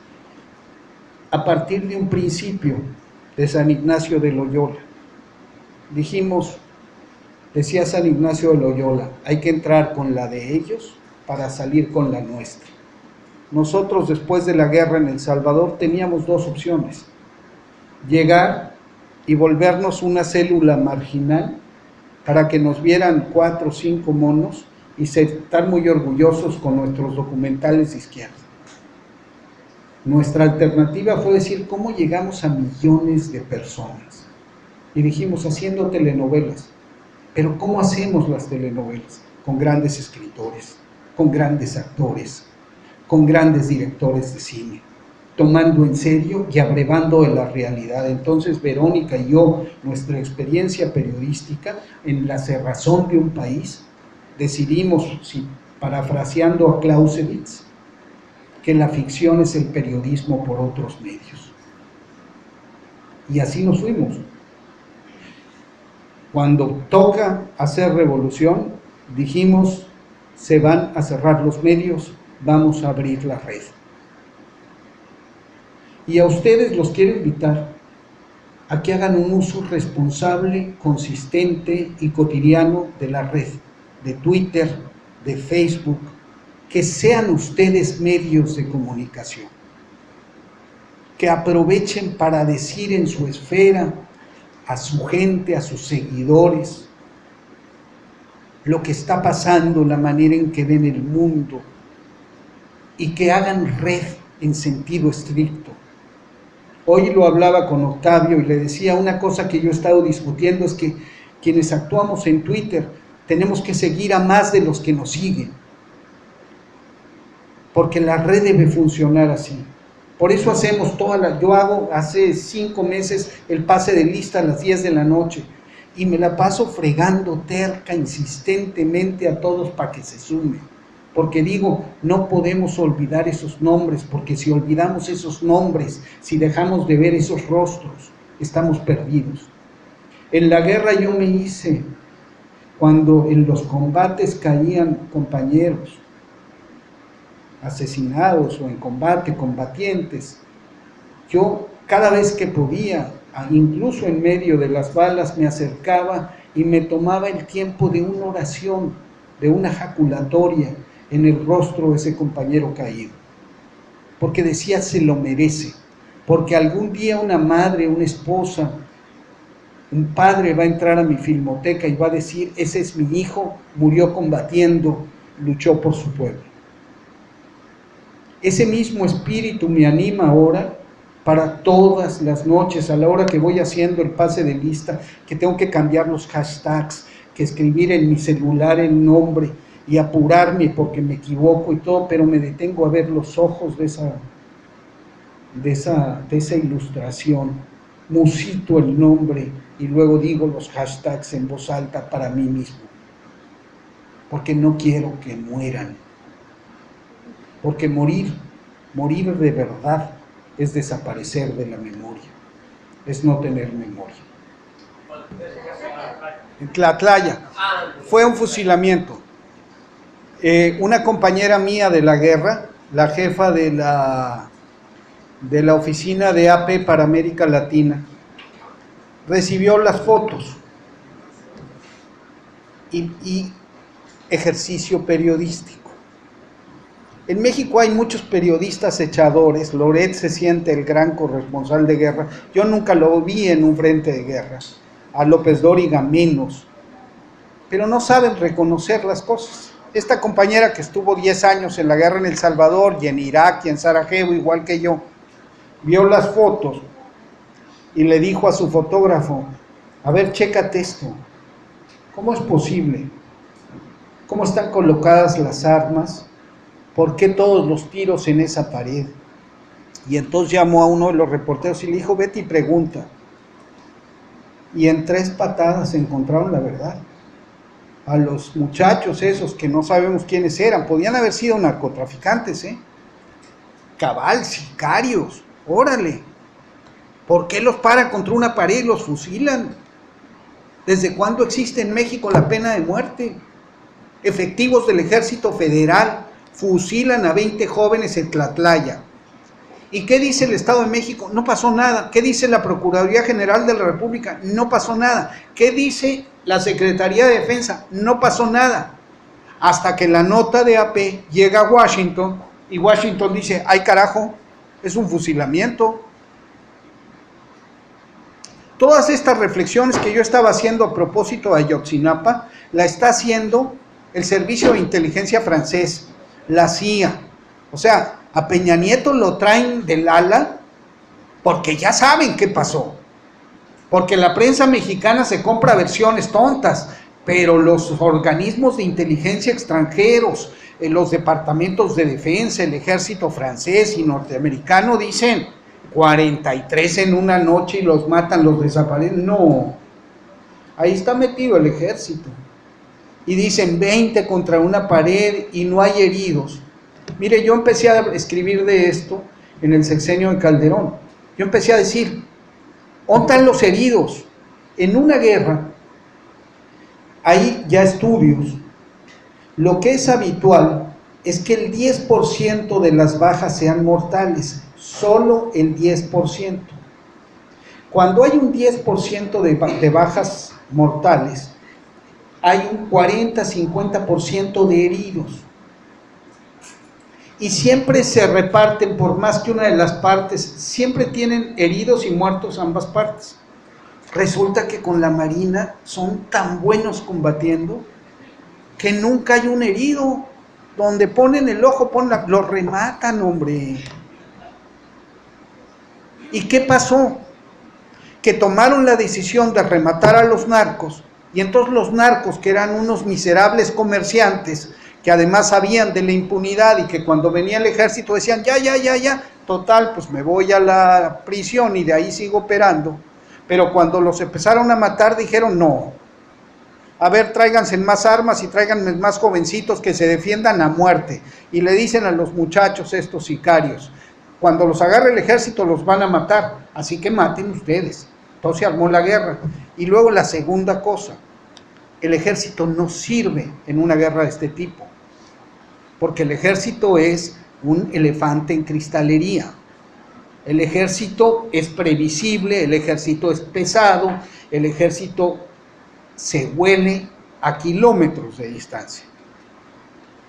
a partir de un principio de San Ignacio de Loyola. Decía San Ignacio de Loyola, hay que entrar con la de ellos para salir con la nuestra. Nosotros, después de la guerra en El Salvador, teníamos 2 opciones: llegar y volvernos una célula marginal para que nos vieran 4 o 5 monos y estar muy orgullosos con nuestros documentales de izquierda. Nuestra alternativa fue decir, ¿cómo llegamos a millones de personas? Y dijimos, haciendo telenovelas. Pero ¿cómo hacemos las telenovelas? Con grandes escritores, con grandes actores, con grandes directores de cine, tomando en serio y abrevando de la realidad. Entonces Verónica y yo, nuestra experiencia periodística en la cerrazón de un país, decidimos, si parafraseando a Clausewitz, que la ficción es el periodismo por otros medios. Y así nos fuimos. Cuando toca hacer revolución, dijimos, se van a cerrar los medios, vamos a abrir la red. Y a ustedes los quiero invitar a que hagan un uso responsable, consistente y cotidiano de la red, de Twitter, de Facebook, que sean ustedes medios de comunicación, que aprovechen para decir en su esfera, a su gente, a sus seguidores, lo que está pasando, la manera en que ven el mundo, y que hagan red en sentido estricto. Hoy lo hablaba con Octavio y le decía una cosa que yo he estado discutiendo, es que quienes actuamos en Twitter tenemos que seguir a más de los que nos siguen, porque la red debe funcionar así. Por eso hacemos yo hago hace 5 meses el pase de lista a las 10 de la noche y me la paso fregando terca, insistentemente a todos para que se sumen. Porque digo, no podemos olvidar esos nombres, porque si olvidamos esos nombres, si dejamos de ver esos rostros, estamos perdidos. En la guerra yo me hice, cuando en los combates caían compañeros asesinados o en combate, combatientes, yo cada vez que podía, incluso en medio de las balas, me acercaba y me tomaba el tiempo de una oración, de una jaculatoria en el rostro de ese compañero caído, porque decía, se lo merece, porque algún día una madre, una esposa, un padre va a entrar a mi filmoteca y va a decir, ese es mi hijo, murió combatiendo, luchó por su pueblo. Ese mismo espíritu me anima ahora para todas las noches, a la hora que voy haciendo el pase de lista, que tengo que cambiar los hashtags, que escribir en mi celular el nombre y apurarme porque me equivoco y todo, pero me detengo a ver los ojos de esa ilustración, musito el nombre y luego digo los hashtags en voz alta para mí mismo, porque no quiero que mueran. Porque morir de verdad es desaparecer de la memoria, es no tener memoria. En Tlatlaya fue un fusilamiento. Una compañera mía de la guerra, la jefa de la oficina de AP para América Latina, recibió las fotos y ejercicio periodístico. En México hay muchos periodistas echadores. Loret se siente el gran corresponsal de guerra. Yo nunca lo vi en un frente de guerra. A López Dóriga menos. Pero no saben reconocer las cosas. Esta compañera que estuvo 10 años en la guerra en El Salvador y en Irak y en Sarajevo, igual que yo, vio las fotos y le dijo a su fotógrafo, a ver, chécate esto. ¿Cómo es posible? ¿Cómo están colocadas las armas? ¿Por qué todos los tiros en esa pared? Y entonces llamó a uno de los reporteros y le dijo, vete y pregunta. Y en 3 patadas encontraron la verdad. A los muchachos esos que no sabemos quiénes eran, podían haber sido narcotraficantes, cabal, sicarios, órale. ¿Por qué los paran contra una pared y los fusilan? ¿Desde cuándo existe en México la pena de muerte? Efectivos del Ejército Federal fusilan a 20 jóvenes en Tlatlaya. ¿Y qué dice el Estado de México? No pasó nada. ¿Qué dice la Procuraduría General de la República? No pasó nada. ¿Qué dice la Secretaría de Defensa? No pasó nada. Hasta que la nota de AP llega a Washington y Washington dice, ay carajo, es un fusilamiento. Todas estas reflexiones que yo estaba haciendo a propósito de Ayotzinapa, la está haciendo el Servicio de Inteligencia francés, la CIA. O sea, a Peña Nieto lo traen del ala porque ya saben qué pasó. Porque la prensa mexicana se compra versiones tontas, pero los organismos de inteligencia extranjeros, los departamentos de defensa, el ejército francés y norteamericano dicen 43 en una noche y los matan, los desaparecen. No, ahí está metido el ejército. y dicen 20 contra una pared y no hay heridos. Mire, yo empecé a escribir de esto en el sexenio de Calderón. Yo empecé a decir, ¿dónde están los heridos? En una guerra hay ya estudios. Lo que es habitual es que el 10% de las bajas sean mortales, solo el 10%. Cuando hay un 10% de bajas mortales, hay un 40-50% de heridos. Y siempre se reparten, por más que una de las partes, siempre tienen heridos y muertos ambas partes. Resulta que con la Marina son tan buenos combatiendo que nunca hay un herido. Donde ponen el ojo, lo rematan, hombre. ¿Y qué pasó? Que tomaron la decisión de rematar a los narcos, y entonces los narcos, que eran unos miserables comerciantes, que además sabían de la impunidad y que cuando venía el ejército decían, ya, total, pues me voy a la prisión y de ahí sigo operando. Pero cuando los empezaron a matar dijeron, no, a ver, tráiganse más armas y tráiganme más jovencitos que se defiendan a muerte. Y le dicen a los muchachos, estos sicarios, cuando los agarre el ejército los van a matar, así que maten ustedes. Entonces se armó la guerra. Y luego la segunda cosa, el ejército no sirve en una guerra de este tipo, porque el ejército es un elefante en cristalería. El ejército es previsible, el ejército es pesado, el ejército se huele a kilómetros de distancia.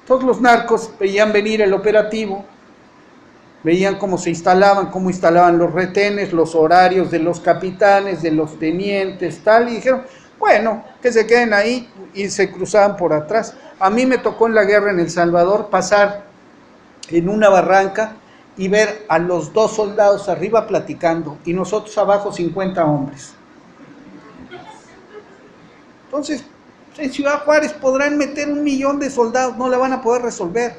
Todos los narcos veían venir el operativo, veían cómo se instalaban, cómo instalaban los retenes, los horarios de los capitanes, de los tenientes, tal, y dijeron, bueno, que se queden ahí, y se cruzaban por atrás. A mí me tocó en la guerra en El Salvador pasar en una barranca y ver a los 2 soldados arriba platicando y nosotros abajo 50 hombres. Entonces, en Ciudad Juárez podrán meter 1 millón de soldados, no la van a poder resolver,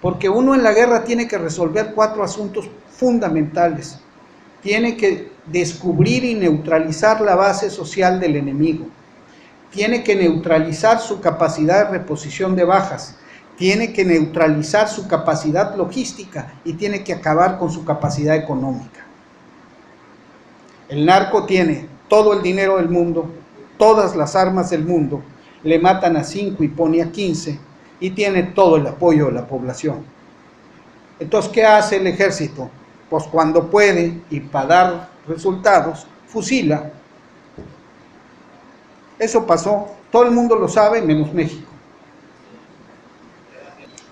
porque uno en la guerra tiene que resolver 4 asuntos fundamentales. Tiene que descubrir y neutralizar la base social del enemigo. Tiene que neutralizar su capacidad de reposición de bajas. Tiene que neutralizar su capacidad logística y tiene que acabar con su capacidad económica. El narco tiene todo el dinero del mundo, todas las armas del mundo, le matan a 5 y pone a 15 y tiene todo el apoyo de la población. Entonces, ¿qué hace el ejército? Pues cuando puede y para dar resultados, fusila. Eso pasó, todo el mundo lo sabe, menos México.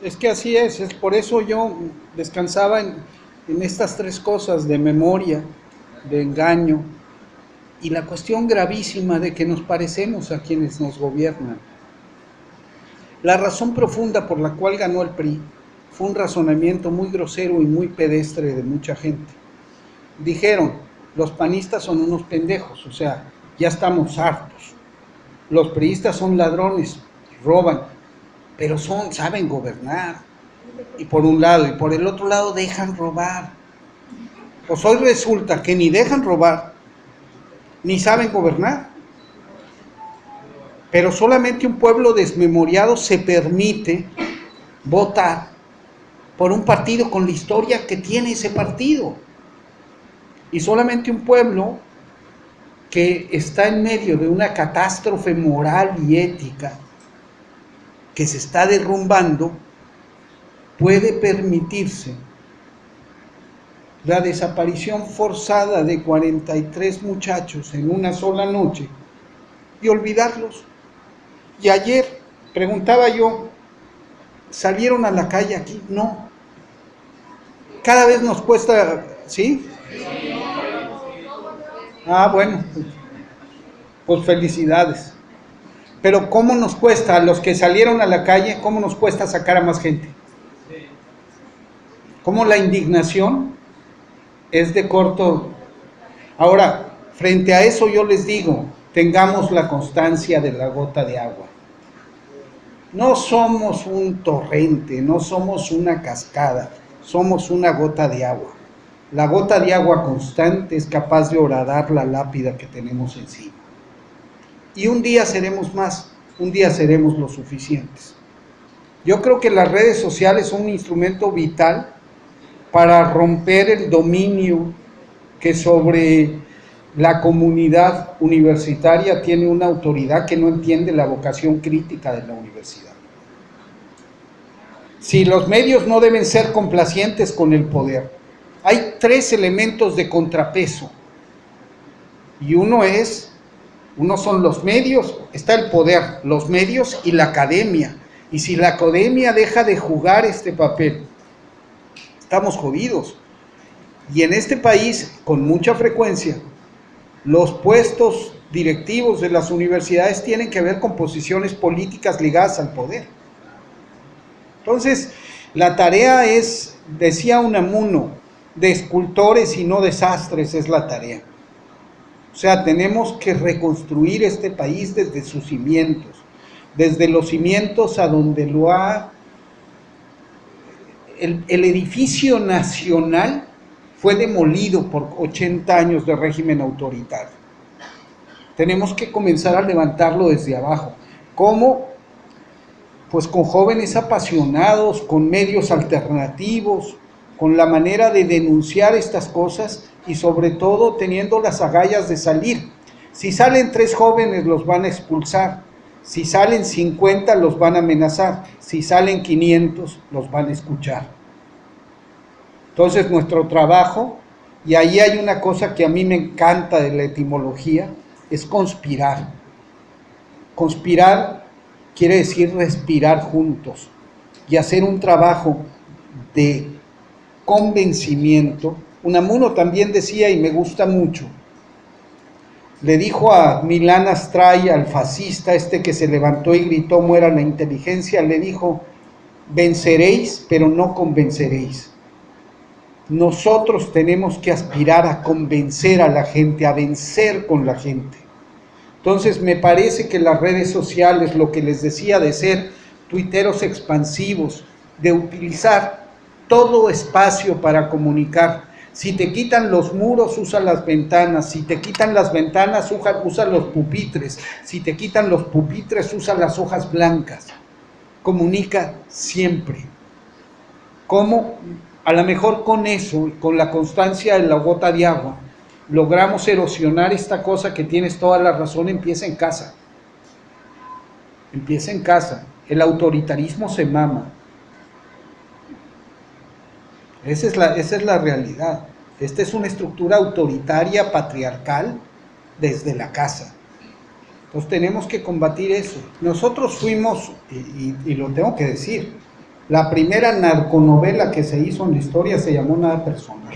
Es que así es por eso yo descansaba en estas 3 cosas de memoria, de engaño, y la cuestión gravísima de que nos parecemos a quienes nos gobiernan. La razón profunda por la cual ganó el PRI fue un razonamiento muy grosero y muy pedestre de mucha gente. Dijeron, los panistas son unos pendejos, o sea, ya estamos hartos. Los priistas son ladrones, roban, pero saben gobernar. Y por un lado, y por el otro lado dejan robar. Pues hoy resulta que ni dejan robar, ni saben gobernar. Pero solamente un pueblo desmemoriado se permite votar por un partido con la historia que tiene ese partido. Y solamente un pueblo que está en medio de una catástrofe moral y ética que se está derrumbando puede permitirse la desaparición forzada de 43 muchachos en una sola noche y olvidarlos. Y ayer preguntaba yo, ¿salieron a la calle aquí? No. Cada vez nos cuesta, ¿sí? Ah, bueno, pues felicidades. Pero ¿cómo nos cuesta a los que salieron a la calle, cómo nos cuesta sacar a más gente? ¿Cómo la indignación es de corto? Ahora, frente a eso yo les digo, tengamos la constancia de la gota de agua. No somos un torrente, no somos una cascada, somos una gota de agua. La gota de agua constante es capaz de horadar la lápida que tenemos encima. Y un día seremos más, un día seremos lo suficientes. Yo creo que las redes sociales son un instrumento vital para romper el dominio que sobre la comunidad universitaria tiene una autoridad que no entiende la vocación crítica de la universidad. Si los medios no deben ser complacientes con el poder, hay tres elementos de contrapeso. Y uno son los medios, está el poder, los medios y la academia. Y si la academia deja de jugar este papel, estamos jodidos. Y en este país, con mucha frecuencia, los puestos directivos de las universidades tienen que ver con posiciones políticas ligadas al poder. Entonces, la tarea es, decía Unamuno, de escultores y no desastres es la tarea. O sea, tenemos que reconstruir este país desde sus cimientos, desde los cimientos a donde lo ha... El edificio nacional fue demolido por 80 años de régimen autoritario. Tenemos que comenzar a levantarlo desde abajo. ¿Cómo? Pues con jóvenes apasionados, con medios alternativos, con la manera de denunciar estas cosas y sobre todo teniendo las agallas de salir. Si salen 3 jóvenes los van a expulsar, si salen 50 los van a amenazar, si salen 500 los van a escuchar. Entonces nuestro trabajo, y ahí hay una cosa que a mí me encanta de la etimología, es conspirar. Conspirar quiere decir respirar juntos y hacer un trabajo de convencimiento. Unamuno también decía, y me gusta mucho, le dijo a Milán Astray, al fascista que se levantó y gritó muera la inteligencia, le dijo, venceréis pero no convenceréis. Nosotros tenemos que aspirar a convencer a la gente, a vencer con la gente. Entonces me parece que las redes sociales, lo que les decía de ser tuiteros expansivos, de utilizar todo espacio para comunicar. Si te quitan los muros, usa las ventanas. Si te quitan las ventanas, usa los pupitres. Si te quitan los pupitres, usa las hojas blancas. Comunica siempre. ¿Cómo? A lo mejor con eso, con la constancia de la gota de agua, logramos erosionar esta cosa que tienes toda la razón, empieza en casa. Empieza en casa. El autoritarismo se mama. Esa es la realidad. Esta es una estructura autoritaria, patriarcal, desde la casa. Entonces tenemos que combatir eso. Nosotros fuimos, y lo tengo que decir, la primera narconovela que se hizo en la historia se llamó Nada Personal.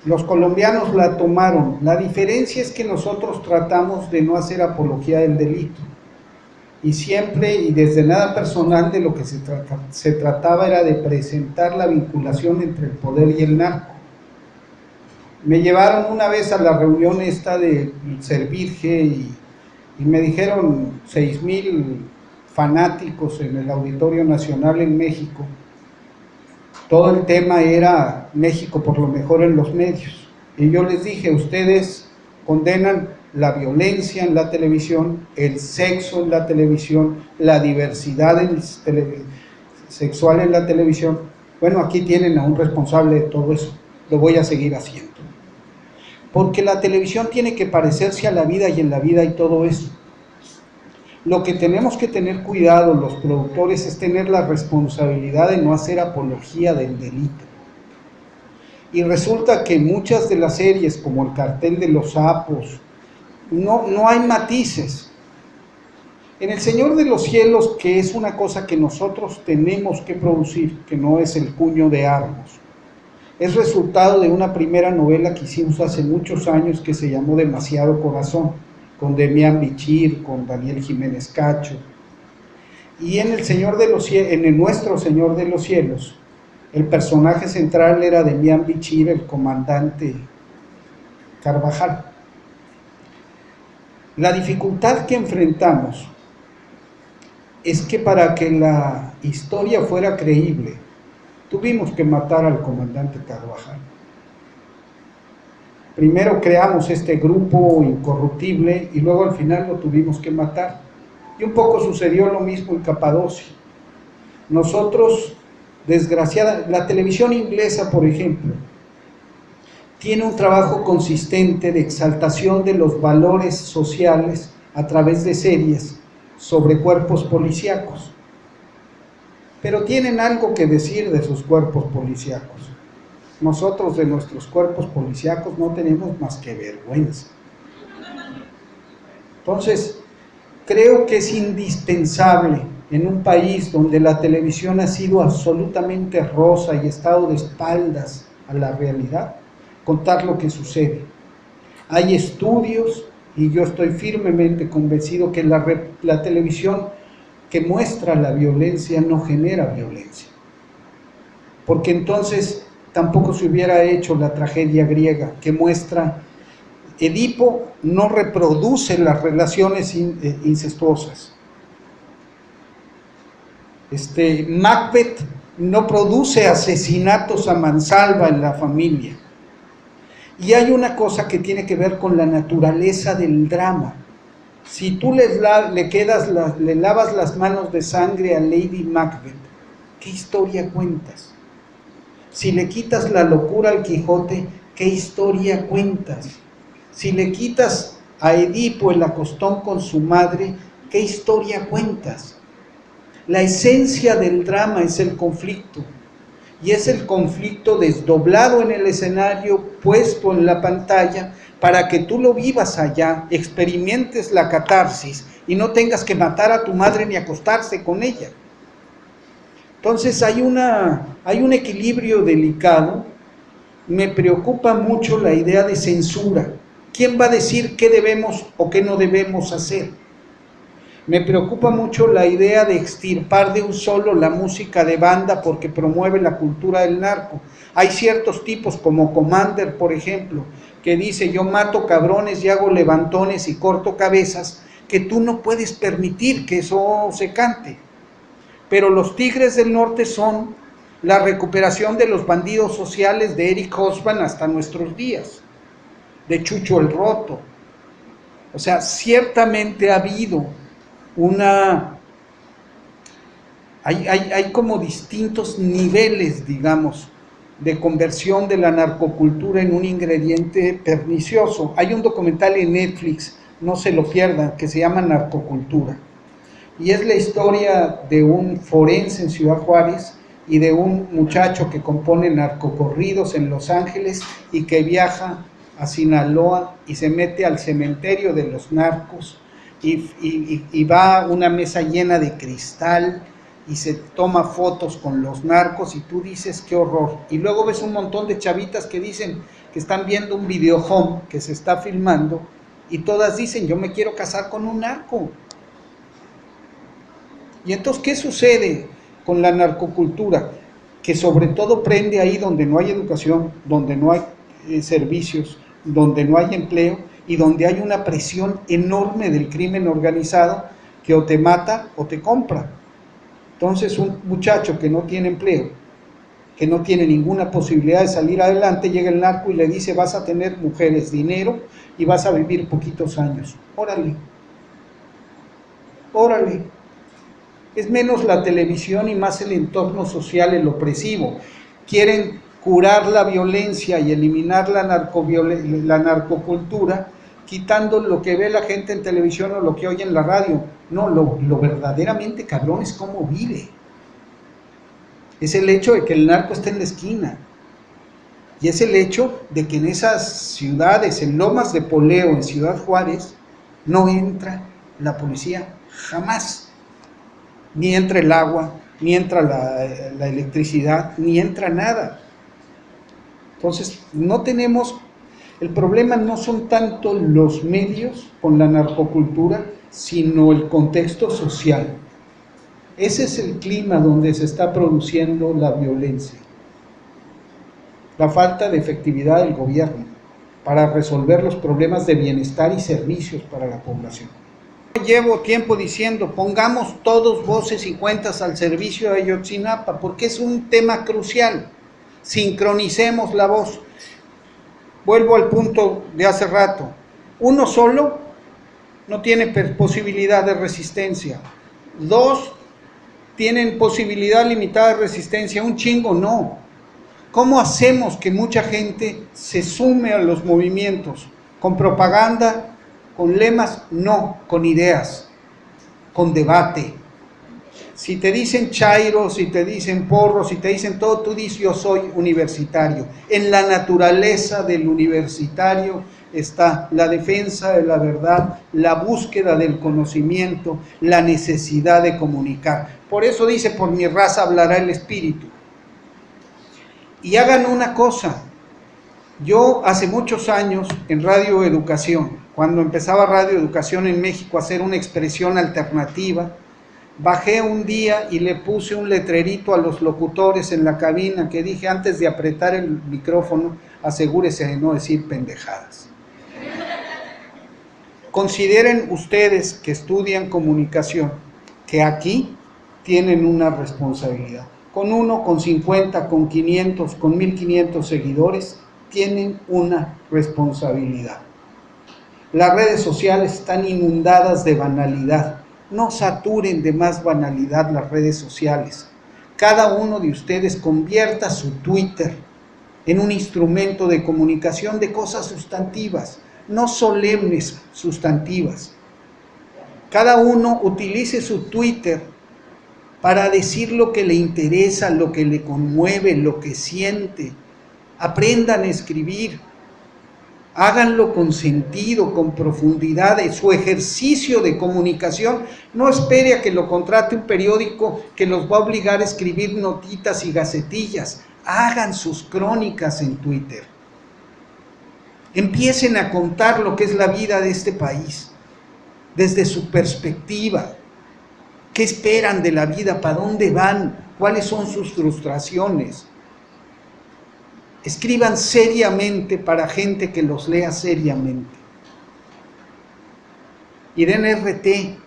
Los colombianos la tomaron. La diferencia es que nosotros tratamos de no hacer apología del delito. Y siempre, y desde Nada Personal, de lo que se trataba era de presentar la vinculación entre el poder y el narco. Me llevaron una vez a la reunión esta de Servirge y me dijeron 6,000 fanáticos en el Auditorio Nacional en México. Todo el tema era México por lo mejor en los medios. Y yo les dije, ustedes condenan la violencia en la televisión, el sexo en la televisión, la diversidad sexual en la televisión. Bueno, aquí tienen a un responsable de todo eso. Lo voy a seguir haciendo. Porque la televisión tiene que parecerse a la vida y en la vida hay todo eso. Lo que tenemos que tener cuidado los productores es tener la responsabilidad de no hacer apología del delito. Y resulta que muchas de las series, como El Cartel de los Sapos, no hay matices. En El Señor de los Cielos, que es una cosa que nosotros tenemos que producir, que no es el cuño de Argos, es resultado de una primera novela que hicimos hace muchos años que se llamó Demasiado Corazón, con Demián Bichir, con Daniel Jiménez Cacho. Y en Nuestro Señor de los Cielos, el personaje central era Demián Bichir, el comandante Carvajal. La dificultad que enfrentamos es que para que la historia fuera creíble, tuvimos que matar al comandante Carvajal. Primero creamos este grupo incorruptible y luego al final lo tuvimos que matar. Y un poco sucedió lo mismo en Capadocia. Nosotros, desgraciadamente, la televisión inglesa, por ejemplo, tiene un trabajo consistente de exaltación de los valores sociales a través de series sobre cuerpos policíacos. Pero tienen algo que decir de sus cuerpos policíacos. Nosotros de nuestros cuerpos policíacos no tenemos más que vergüenza. Entonces, creo que es indispensable en un país donde la televisión ha sido absolutamente rosa y estado de espaldas a la realidad, contar lo que sucede. Hay estudios y yo estoy firmemente convencido que la televisión que muestra la violencia no genera violencia, porque entonces tampoco se hubiera hecho la tragedia griega que muestra Edipo no reproduce las relaciones incestuosas. Macbeth no produce asesinatos a mansalva en la familia. Y hay una cosa que tiene que ver con la naturaleza del drama. Si tú le lavas las manos de sangre a Lady Macbeth, ¿qué historia cuentas? Si le quitas la locura al Quijote, ¿qué historia cuentas? Si le quitas a Edipo el acostón con su madre, ¿qué historia cuentas? La esencia del drama es el conflicto. Y es el conflicto desdoblado en el escenario, puesto en la pantalla, para que tú lo vivas allá, experimentes la catarsis y no tengas que matar a tu madre ni acostarse con ella. Entonces hay un equilibrio delicado. Me preocupa mucho la idea de censura. ¿Quién va a decir qué debemos o qué no debemos hacer? Me preocupa mucho la idea de extirpar de un solo la música de banda porque promueve la cultura del narco. Hay ciertos tipos como Commander, por ejemplo, que dice yo mato cabrones y hago levantones y corto cabezas, que tú no puedes permitir que eso se cante. Pero los Tigres del Norte son la recuperación de los bandidos sociales de Eric Hobsbawm hasta nuestros días, de Chucho el Roto. O sea, ciertamente ha habido hay como distintos niveles, digamos, de conversión de la narcocultura en un ingrediente pernicioso. Hay un documental en Netflix, no se lo pierdan, que se llama Narcocultura. Y es la historia de un forense en Ciudad Juárez y de un muchacho que compone narcocorridos en Los Ángeles y que viaja a Sinaloa y se mete al cementerio de los narcos y va a una mesa llena de cristal y se toma fotos con los narcos y tú dices qué horror. Y luego ves un montón de chavitas que dicen que están viendo un video home que se está filmando y todas dicen yo me quiero casar con un narco. Y entonces, ¿qué sucede con la narcocultura? Que sobre todo prende ahí donde no hay educación, donde no hay servicios, donde no hay empleo y donde hay una presión enorme del crimen organizado que o te mata o te compra. Entonces un muchacho que no tiene empleo, que no tiene ninguna posibilidad de salir adelante, llega el narco y le dice vas a tener mujeres, dinero y vas a vivir poquitos años. Órale, órale. Es menos la televisión y más el entorno social, el opresivo. Quieren curar la violencia y eliminar la narcocultura, quitando lo que ve la gente en televisión o lo que oye en la radio. No, lo verdaderamente cabrón es cómo vive. Es el hecho de que el narco está en la esquina. Y es el hecho de que en esas ciudades, en Lomas de Poleo, en Ciudad Juárez, no entra la policía jamás. Ni entra el agua, ni entra la electricidad, ni entra nada. Entonces, no tenemos, el problema no son tanto los medios con la narcocultura, sino el contexto social. Ese es el clima donde se está produciendo la violencia. La falta de efectividad del gobierno para resolver los problemas de bienestar y servicios para la población. Llevo tiempo diciendo, pongamos todos voces y cuentas al servicio de Ayotzinapa, porque es un tema crucial. Sincronicemos la voz. vuelvo al punto de hace rato. Uno solo no tiene posibilidad de resistencia. Dos tienen posibilidad limitada de resistencia. Un chingo no. ¿Cómo hacemos que mucha gente se sume a los movimientos? ¿Con propaganda? ¿Con lemas? No, con ideas, con debate. Si te dicen chairo, si te dicen porro, si te dicen todo, tú dices yo soy universitario. En la naturaleza del universitario está la defensa de la verdad, la búsqueda del conocimiento, la necesidad de comunicar. Por eso dice, por mi raza hablará el espíritu. Y hagan una cosa, yo hace muchos años en Radio Educación, cuando empezaba Radio Educación en México a hacer una expresión alternativa, bajé un día y le puse un letrerito a los locutores en la cabina que dije, antes de apretar el micrófono, asegúrese de no decir pendejadas. Consideren ustedes que estudian comunicación, que aquí tienen una responsabilidad. Con 1, con 50, con 500, con 1500 seguidores, tienen una responsabilidad. Las redes sociales están inundadas de banalidad. No saturen de más banalidad las redes sociales. Cada uno de ustedes convierta su Twitter en un instrumento de comunicación de cosas sustantivas, no solemnes, sustantivas. Cada uno utilice su Twitter para decir lo que le interesa, lo que le conmueve, lo que siente. Aprendan a escribir. Háganlo con sentido, con profundidad, en su ejercicio de comunicación. No espere a que lo contrate un periódico que los va a obligar a escribir notitas y gacetillas. Hagan sus crónicas en Twitter. Empiecen a contar lo que es la vida de este país, desde su perspectiva. ¿Qué esperan de la vida? ¿Para dónde van? ¿Cuáles son sus frustraciones? Escriban seriamente para gente que los lea seriamente. Y den RT.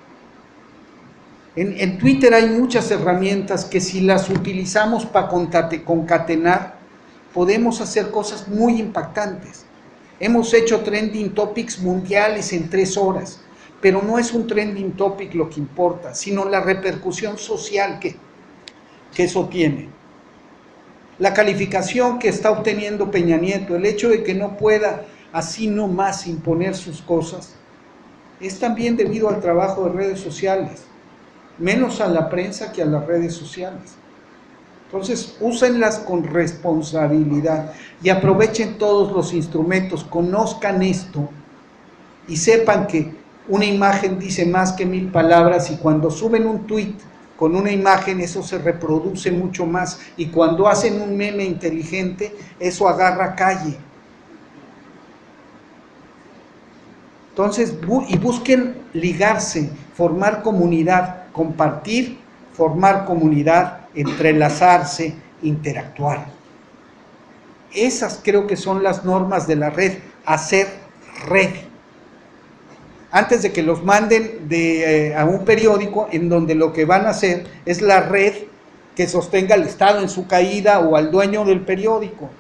En Twitter hay muchas herramientas que si las utilizamos para concatenar, podemos hacer cosas muy impactantes. Hemos hecho trending topics mundiales en 3 horas, pero no es un trending topic lo que importa, sino la repercusión social que eso tiene. La calificación que está obteniendo Peña Nieto, el hecho de que no pueda así nomás imponer sus cosas, es también debido al trabajo de redes sociales, menos a la prensa que a las redes sociales. Entonces, úsenlas con responsabilidad y aprovechen todos los instrumentos, conozcan esto y sepan que una imagen dice más que 1000 palabras y cuando suben un tweet con una imagen eso se reproduce mucho más y cuando hacen un meme inteligente eso agarra calle. Entonces, busquen ligarse, formar comunidad, compartir, formar comunidad, entrelazarse, interactuar. Esas creo que son las normas de la red, hacer red. Antes de que los manden a un periódico en donde lo que van a hacer es la red que sostenga al Estado en su caída o al dueño del periódico.